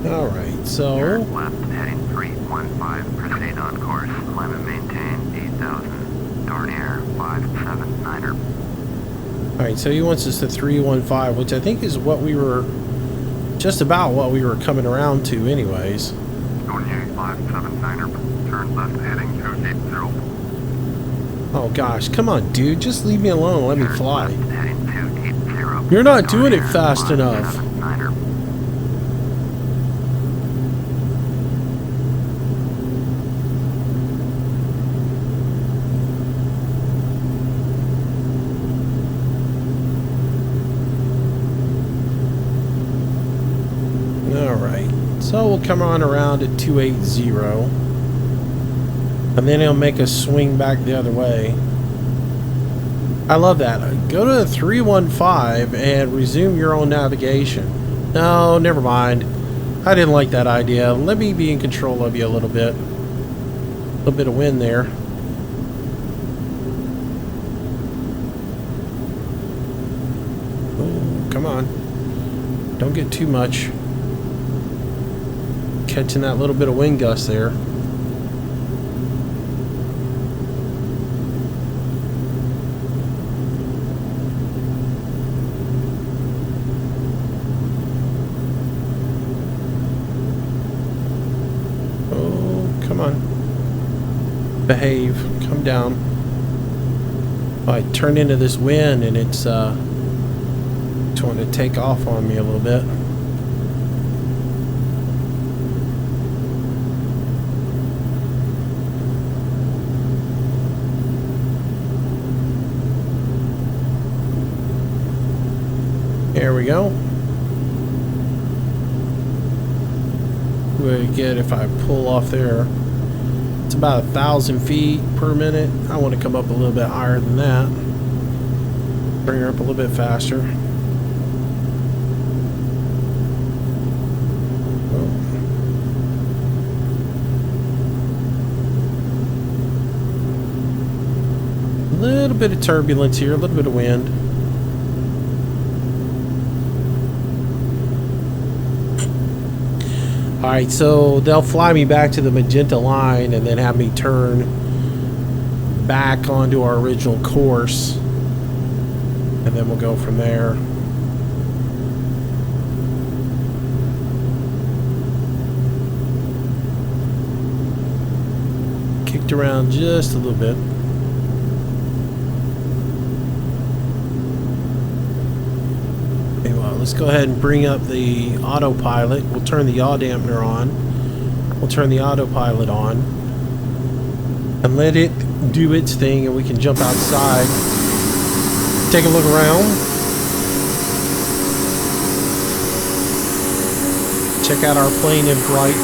Alright, so... Turn left heading 315, proceed on course, climb and maintain 8,000. Dornier 579er. Alright, so he wants us to 315, which I think is what we were... just about what we were coming around to anyways. Dornier 579er, turn left heading 280. Oh gosh, come on dude, just leave me alone and let me fly. Turn left heading 280. You're not doing it Dornier fast enough. 579er. Alright, so we'll come on around at 280. And then he'll make us swing back the other way. I love that. Go to 315 and resume your own navigation. No, never mind. I didn't like that idea. Let me be in control of you a little bit. A little bit of wind there. Oh, come on. Don't get too much. Catching that little bit of wind gust there. Oh, come on. Behave. Come down. I turned into this wind and it's trying to take off on me a little bit. There we go. What we get if I pull off there? It's about 1,000 feet per minute. I want to come up a little bit higher than that. Bring her up a little bit faster. A little bit of turbulence here, a little bit of wind. Alright, so they'll fly me back to the magenta line and then have me turn back onto our original course. And then we'll go from there. Kicked around just a little bit. Let's go ahead and bring up the autopilot. We'll turn the yaw dampener on. We'll turn the autopilot on. And let it do its thing and we can jump outside. Take a look around. Check out our plane in flight.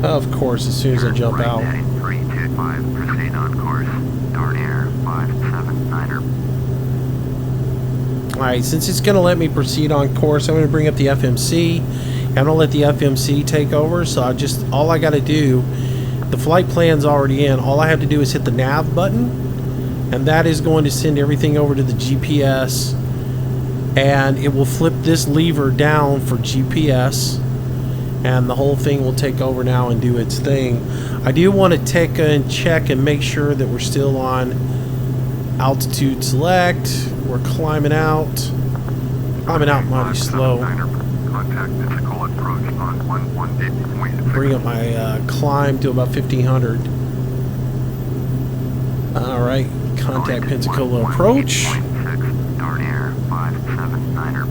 Of course, as soon as I jump out. 325, proceed on course. Dornier 579er. Alright, since it's going to let me proceed on course, I'm going to bring up the FMC. I'm going to let the FMC take over. So all I got to do, the flight plan's already in. All I have to do is hit the nav button. And that is going to send everything over to the GPS. And it will flip this lever down for GPS. And the whole thing will take over now and do its thing. I do want to take and check and make sure that we're still on altitude select. We're climbing out. Climbing out mighty slow. Contact Pensacola approach on 118.6. Bring up my climb to about 1500. Alright, contact Pensacola approach. Dornier 579er.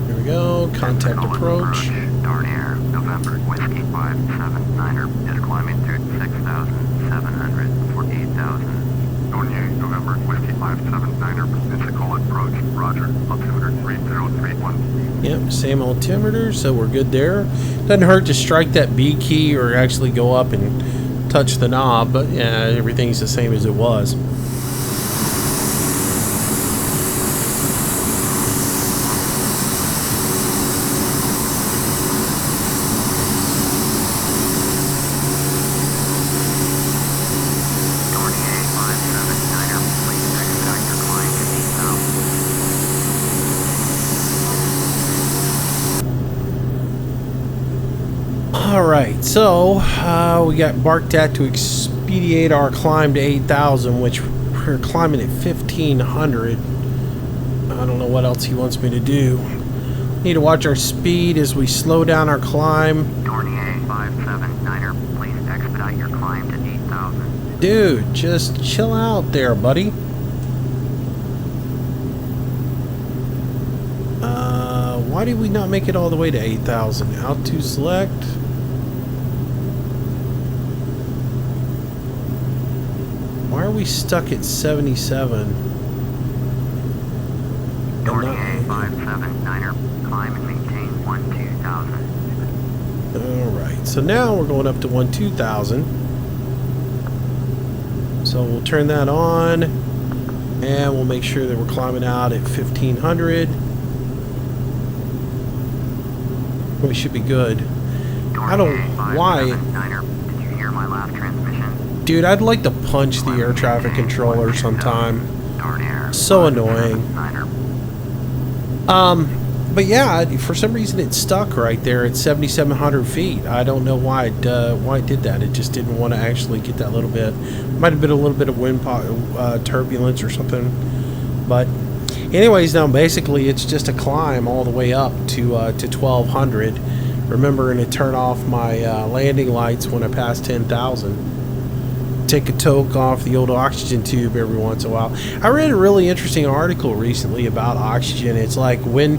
Here we go, contact approach. Dornier November Whiskey 579er is climbing to 6,700 for 8,000. Dornier November Whiskey 579er, Pensacola approach, roger, altimeter 3031. Yep, same altimeter, so we're good there. Doesn't hurt to strike that B key or actually go up and touch the knob, but yeah, everything's the same as it was. Dornier 579er, please expedite your climb to 8,000. Alright, so we got barked at to expedite our climb to 8,000, which we're climbing at 1,500. I don't know what else he wants me to do. Need to watch our speed as we slow down our climb. Dornier 579er, please expedite your climb to 8,000. Dude, just chill out there, buddy. Why did we not make it all the way to 8,000? Altitude select. Why are we stuck at 77? Dornier 579er, climb and maintain 12,000. Alright, so now we're going up to 12,000. So we'll turn that on and we'll make sure that we're climbing out at 1,500. We should be good. I don't why. Did you hear my last transmission? Dude, I'd like to punch the air traffic controller sometime. So annoying. But yeah, for some reason it stuck right there at 7,700 feet. I don't know why it did that. It just didn't want to actually get that little bit. Might have been a little bit of wind turbulence or something. But anyways, now basically it's just a climb all the way up to 1,200. Remembering to turn off my landing lights when I pass 10,000. Take a toke off the old oxygen tube every once in a while. I read a really interesting article recently about oxygen. It's like when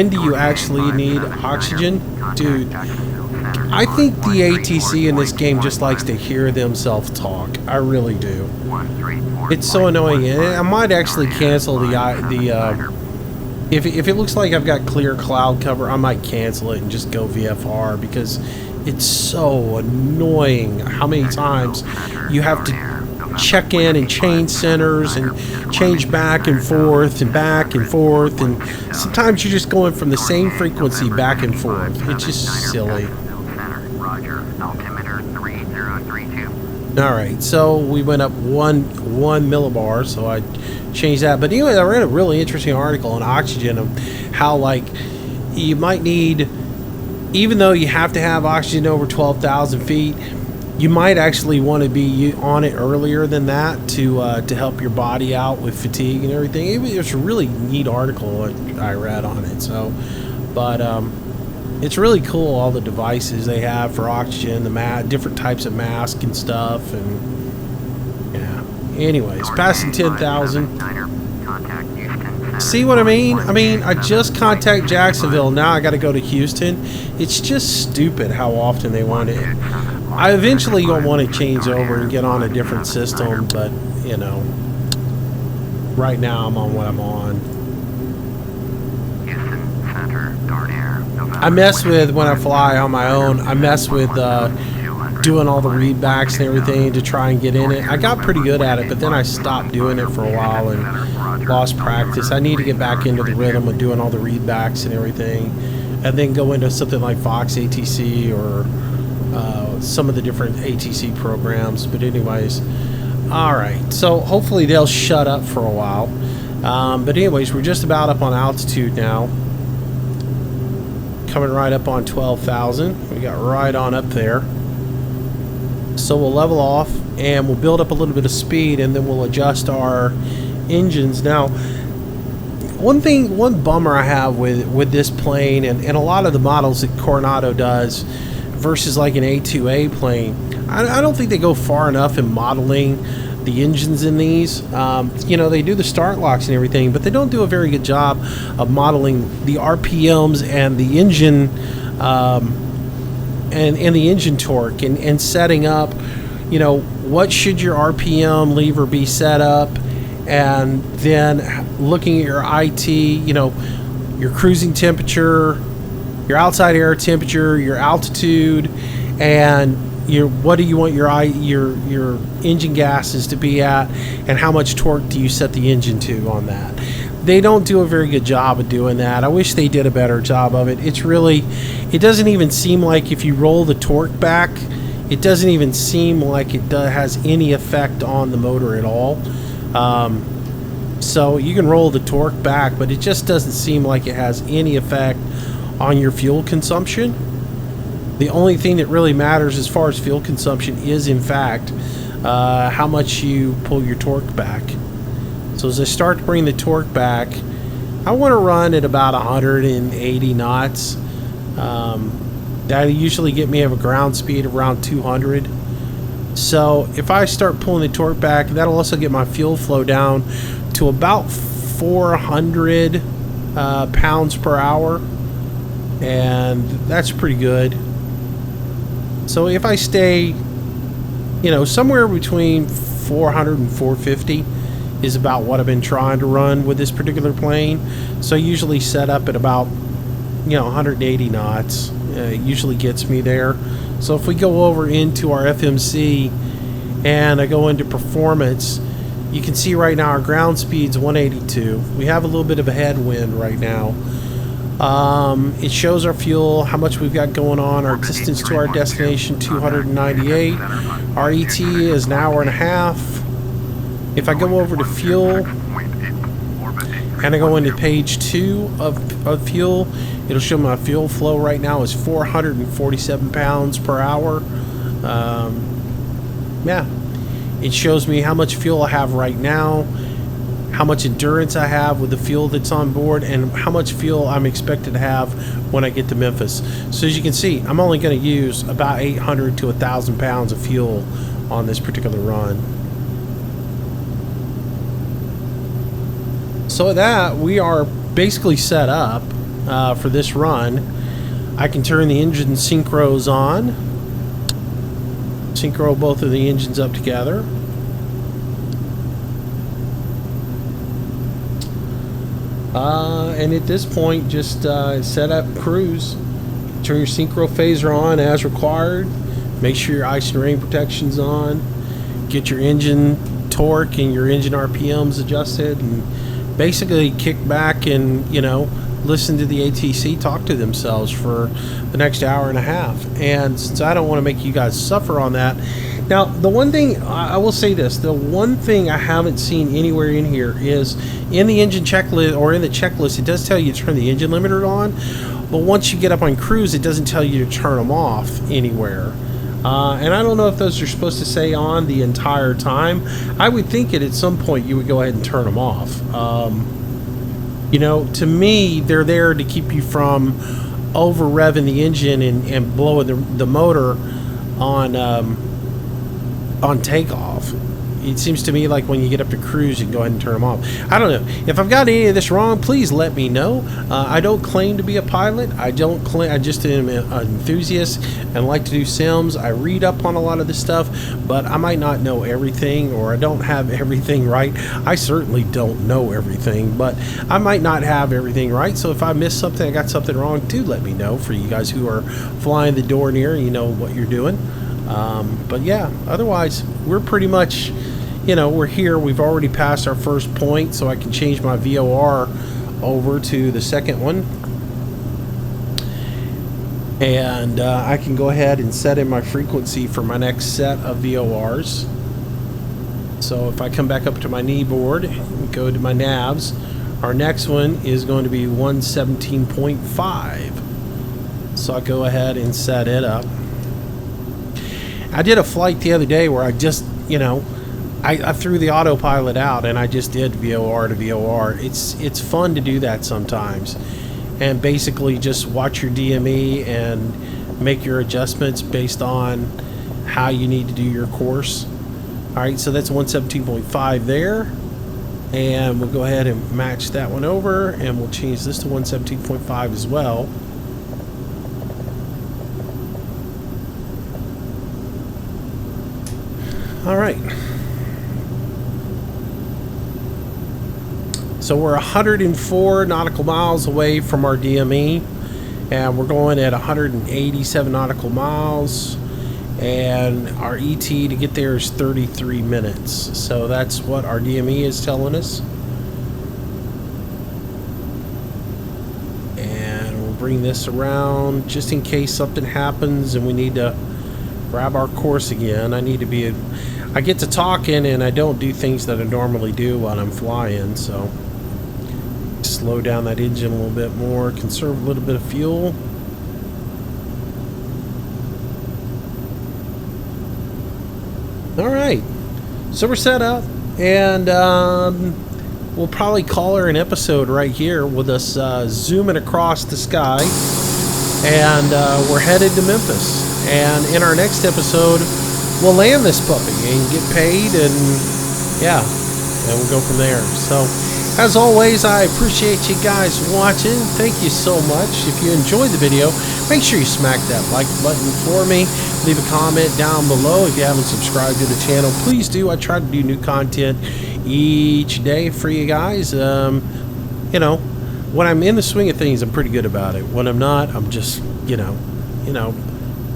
do you actually need oxygen? Dude, I think the ATC in this game just likes to hear themselves talk. I really do. It's so annoying, and I might actually cancel if it looks like I've got clear cloud cover, I might cancel it and just go VFR because it's so annoying how many times you have to check in and change centers and change back and forth and sometimes you're just going from the same frequency back and forth. It's just silly. Alright, so we went up one millibar, so I changed that. But anyway, I read a really interesting article on oxygen of how, like, you might need, even though you have to have oxygen over 12,000 feet, you might actually want to be on it earlier than that to help your body out with fatigue and everything. It was a really neat article I read on it. So, but it's really cool, all the devices they have for oxygen, the different types of mask and stuff, and yeah. Anyways, passing 10,000. See what I mean? I just contact Jacksonville. Now I got to go to Houston. It's just stupid how often they want it. I eventually don't want to change over and get on a different system, but you know, right now I'm on what I'm on. I mess with, when I fly on my own, I mess with doing all the readbacks and everything to try and get in it. I got pretty good at it, but then I stopped doing it for a while and lost practice. I need to get back into the rhythm of doing all the readbacks and everything, and then go into something like Fox ATC or some of the different ATC programs. But anyways, alright, so hopefully they'll shut up for a while. But anyways, we're just about up on altitude now. Coming right up on 12,000. We got right on up there. So we'll level off and we'll build up a little bit of speed, and then we'll adjust our engines. Now, one bummer I have with this plane and a lot of the models that Carenado does versus like an A2A plane, I don't think they go far enough in modeling the engines in these. You know, they do the start locks and everything, but they don't do a very good job of modeling the RPMs and the engine and the engine torque and setting up, you know, what should your RPM lever be set up, and then looking at your IT, you know, your cruising temperature, your outside air temperature, your altitude, and what do you want your engine gases to be at, and how much torque do you set the engine to on that. They don't do a very good job of doing that. I wish they did a better job of it. It doesn't even seem like, if you roll the torque back, it doesn't even seem like it has any effect on the motor at all. So you can roll the torque back, but it just doesn't seem like it has any effect on your fuel consumption. The only thing that really matters as far as fuel consumption is, in fact, how much you pull your torque back. So as I start to bring the torque back, I want to run at about 180 knots. That'll usually get me at a ground speed of around 200. So if I start pulling the torque back, that'll also get my fuel flow down to about 400 pounds per hour, and that's pretty good. So if I stay, you know, somewhere between 400 and 450 is about what I've been trying to run with this particular plane. So I usually set up at about, you know, 180 knots. It usually gets me there. So if we go over into our FMC and I go into performance, you can see right now our ground speed's 182. We have a little bit of a headwind right now. It shows our fuel, how much we've got going on, our distance to our destination, 298. Our ET is an hour and a half. If I go over to fuel and I go into page 2 of fuel, it'll show my fuel flow right now is 447 pounds per hour. Yeah, it shows me how much fuel I have right now, how much endurance I have with the fuel that's on board, and how much fuel I'm expected to have when I get to Memphis. So as you can see, I'm only going to use about 800 to 1,000 pounds of fuel on this particular run. So with that, we are basically set up for this run. I can turn the engine synchros on, synchro both of the engines up together. And at this point, just set up cruise. Turn your synchro phaser on as required. Make sure your ice and rain protection's on. Get your engine torque and your engine RPMs adjusted, and basically kick back and, you know, listen to the ATC talk to themselves for the next hour and a half. And since I don't want to make you guys suffer on that, now the one thing I will say this, the one thing I haven't seen anywhere in here is in the engine checklist, or in the checklist, it does tell you to turn the engine limiter on, but once you get up on cruise, it doesn't tell you to turn them off anywhere. And I don't know if those are supposed to say on the entire time. I would think at some point you would go ahead and turn them off. You know, to me, they're there to keep you from over revving the engine and blowing the motor on takeoff. It seems to me like when you get up to cruise, you can go ahead and turn them off. I don't know. If I've got any of this wrong, please let me know. I don't claim to be a pilot. I just am an enthusiast and like to do sims. I read up on a lot of this stuff, but I might not know everything, or I don't have everything right. I certainly don't know everything, but I might not have everything right. So if I missed something, I got something wrong, do let me know. For you guys who are flying the Dornier, you know what you're doing. But yeah, otherwise, we're pretty much, you know, we're here. We've already passed our first point, so I can change my VOR over to the second one. And I can go ahead and set in my frequency for my next set of VORs. So if I come back up to my knee board and go to my navs, our next one is going to be 117.5. So I'll go ahead and set it up. I did a flight the other day where I just, you know, I threw the autopilot out and I just did VOR to VOR. It's fun to do that sometimes, and basically just watch your DME and make your adjustments based on how you need to do your course. Alright, so that's 117.5 there, and we'll go ahead and match that one over, and we'll change this to 117.5 as well. Alright, so we're 104 nautical miles away from our DME, and we're going at 187 nautical miles, and our ET to get there is 33 minutes. So that's what our DME is telling us. And we'll bring this around just in case something happens and we need to grab our course again. I get to talking and I don't do things that I normally do when I'm flying, so slow down that engine a little bit more, conserve a little bit of fuel. Alright, so we're set up, and we'll probably call her an episode right here with us zooming across the sky, and we're headed to Memphis. And in our next episode, we'll land this puppy and get paid, and yeah, and we'll go from there. So as always, I appreciate you guys watching. Thank you so much. If you enjoyed the video, make sure you smack that like button for me. Leave a comment down below. If you haven't subscribed to the channel, please do. I try to do new content each day for you guys. You know, when I'm in the swing of things, I'm pretty good about it. When I'm not, I'm just, you know,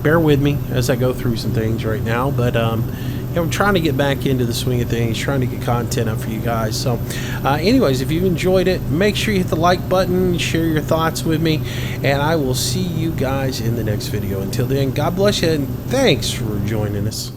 bear with me as I go through some things right now. But I'm trying to get back into the swing of things, trying to get content up for you guys. So anyways, if you enjoyed it, make sure you hit the like button, share your thoughts with me, and I will see you guys in the next video. Until then, God bless you, and thanks for joining us.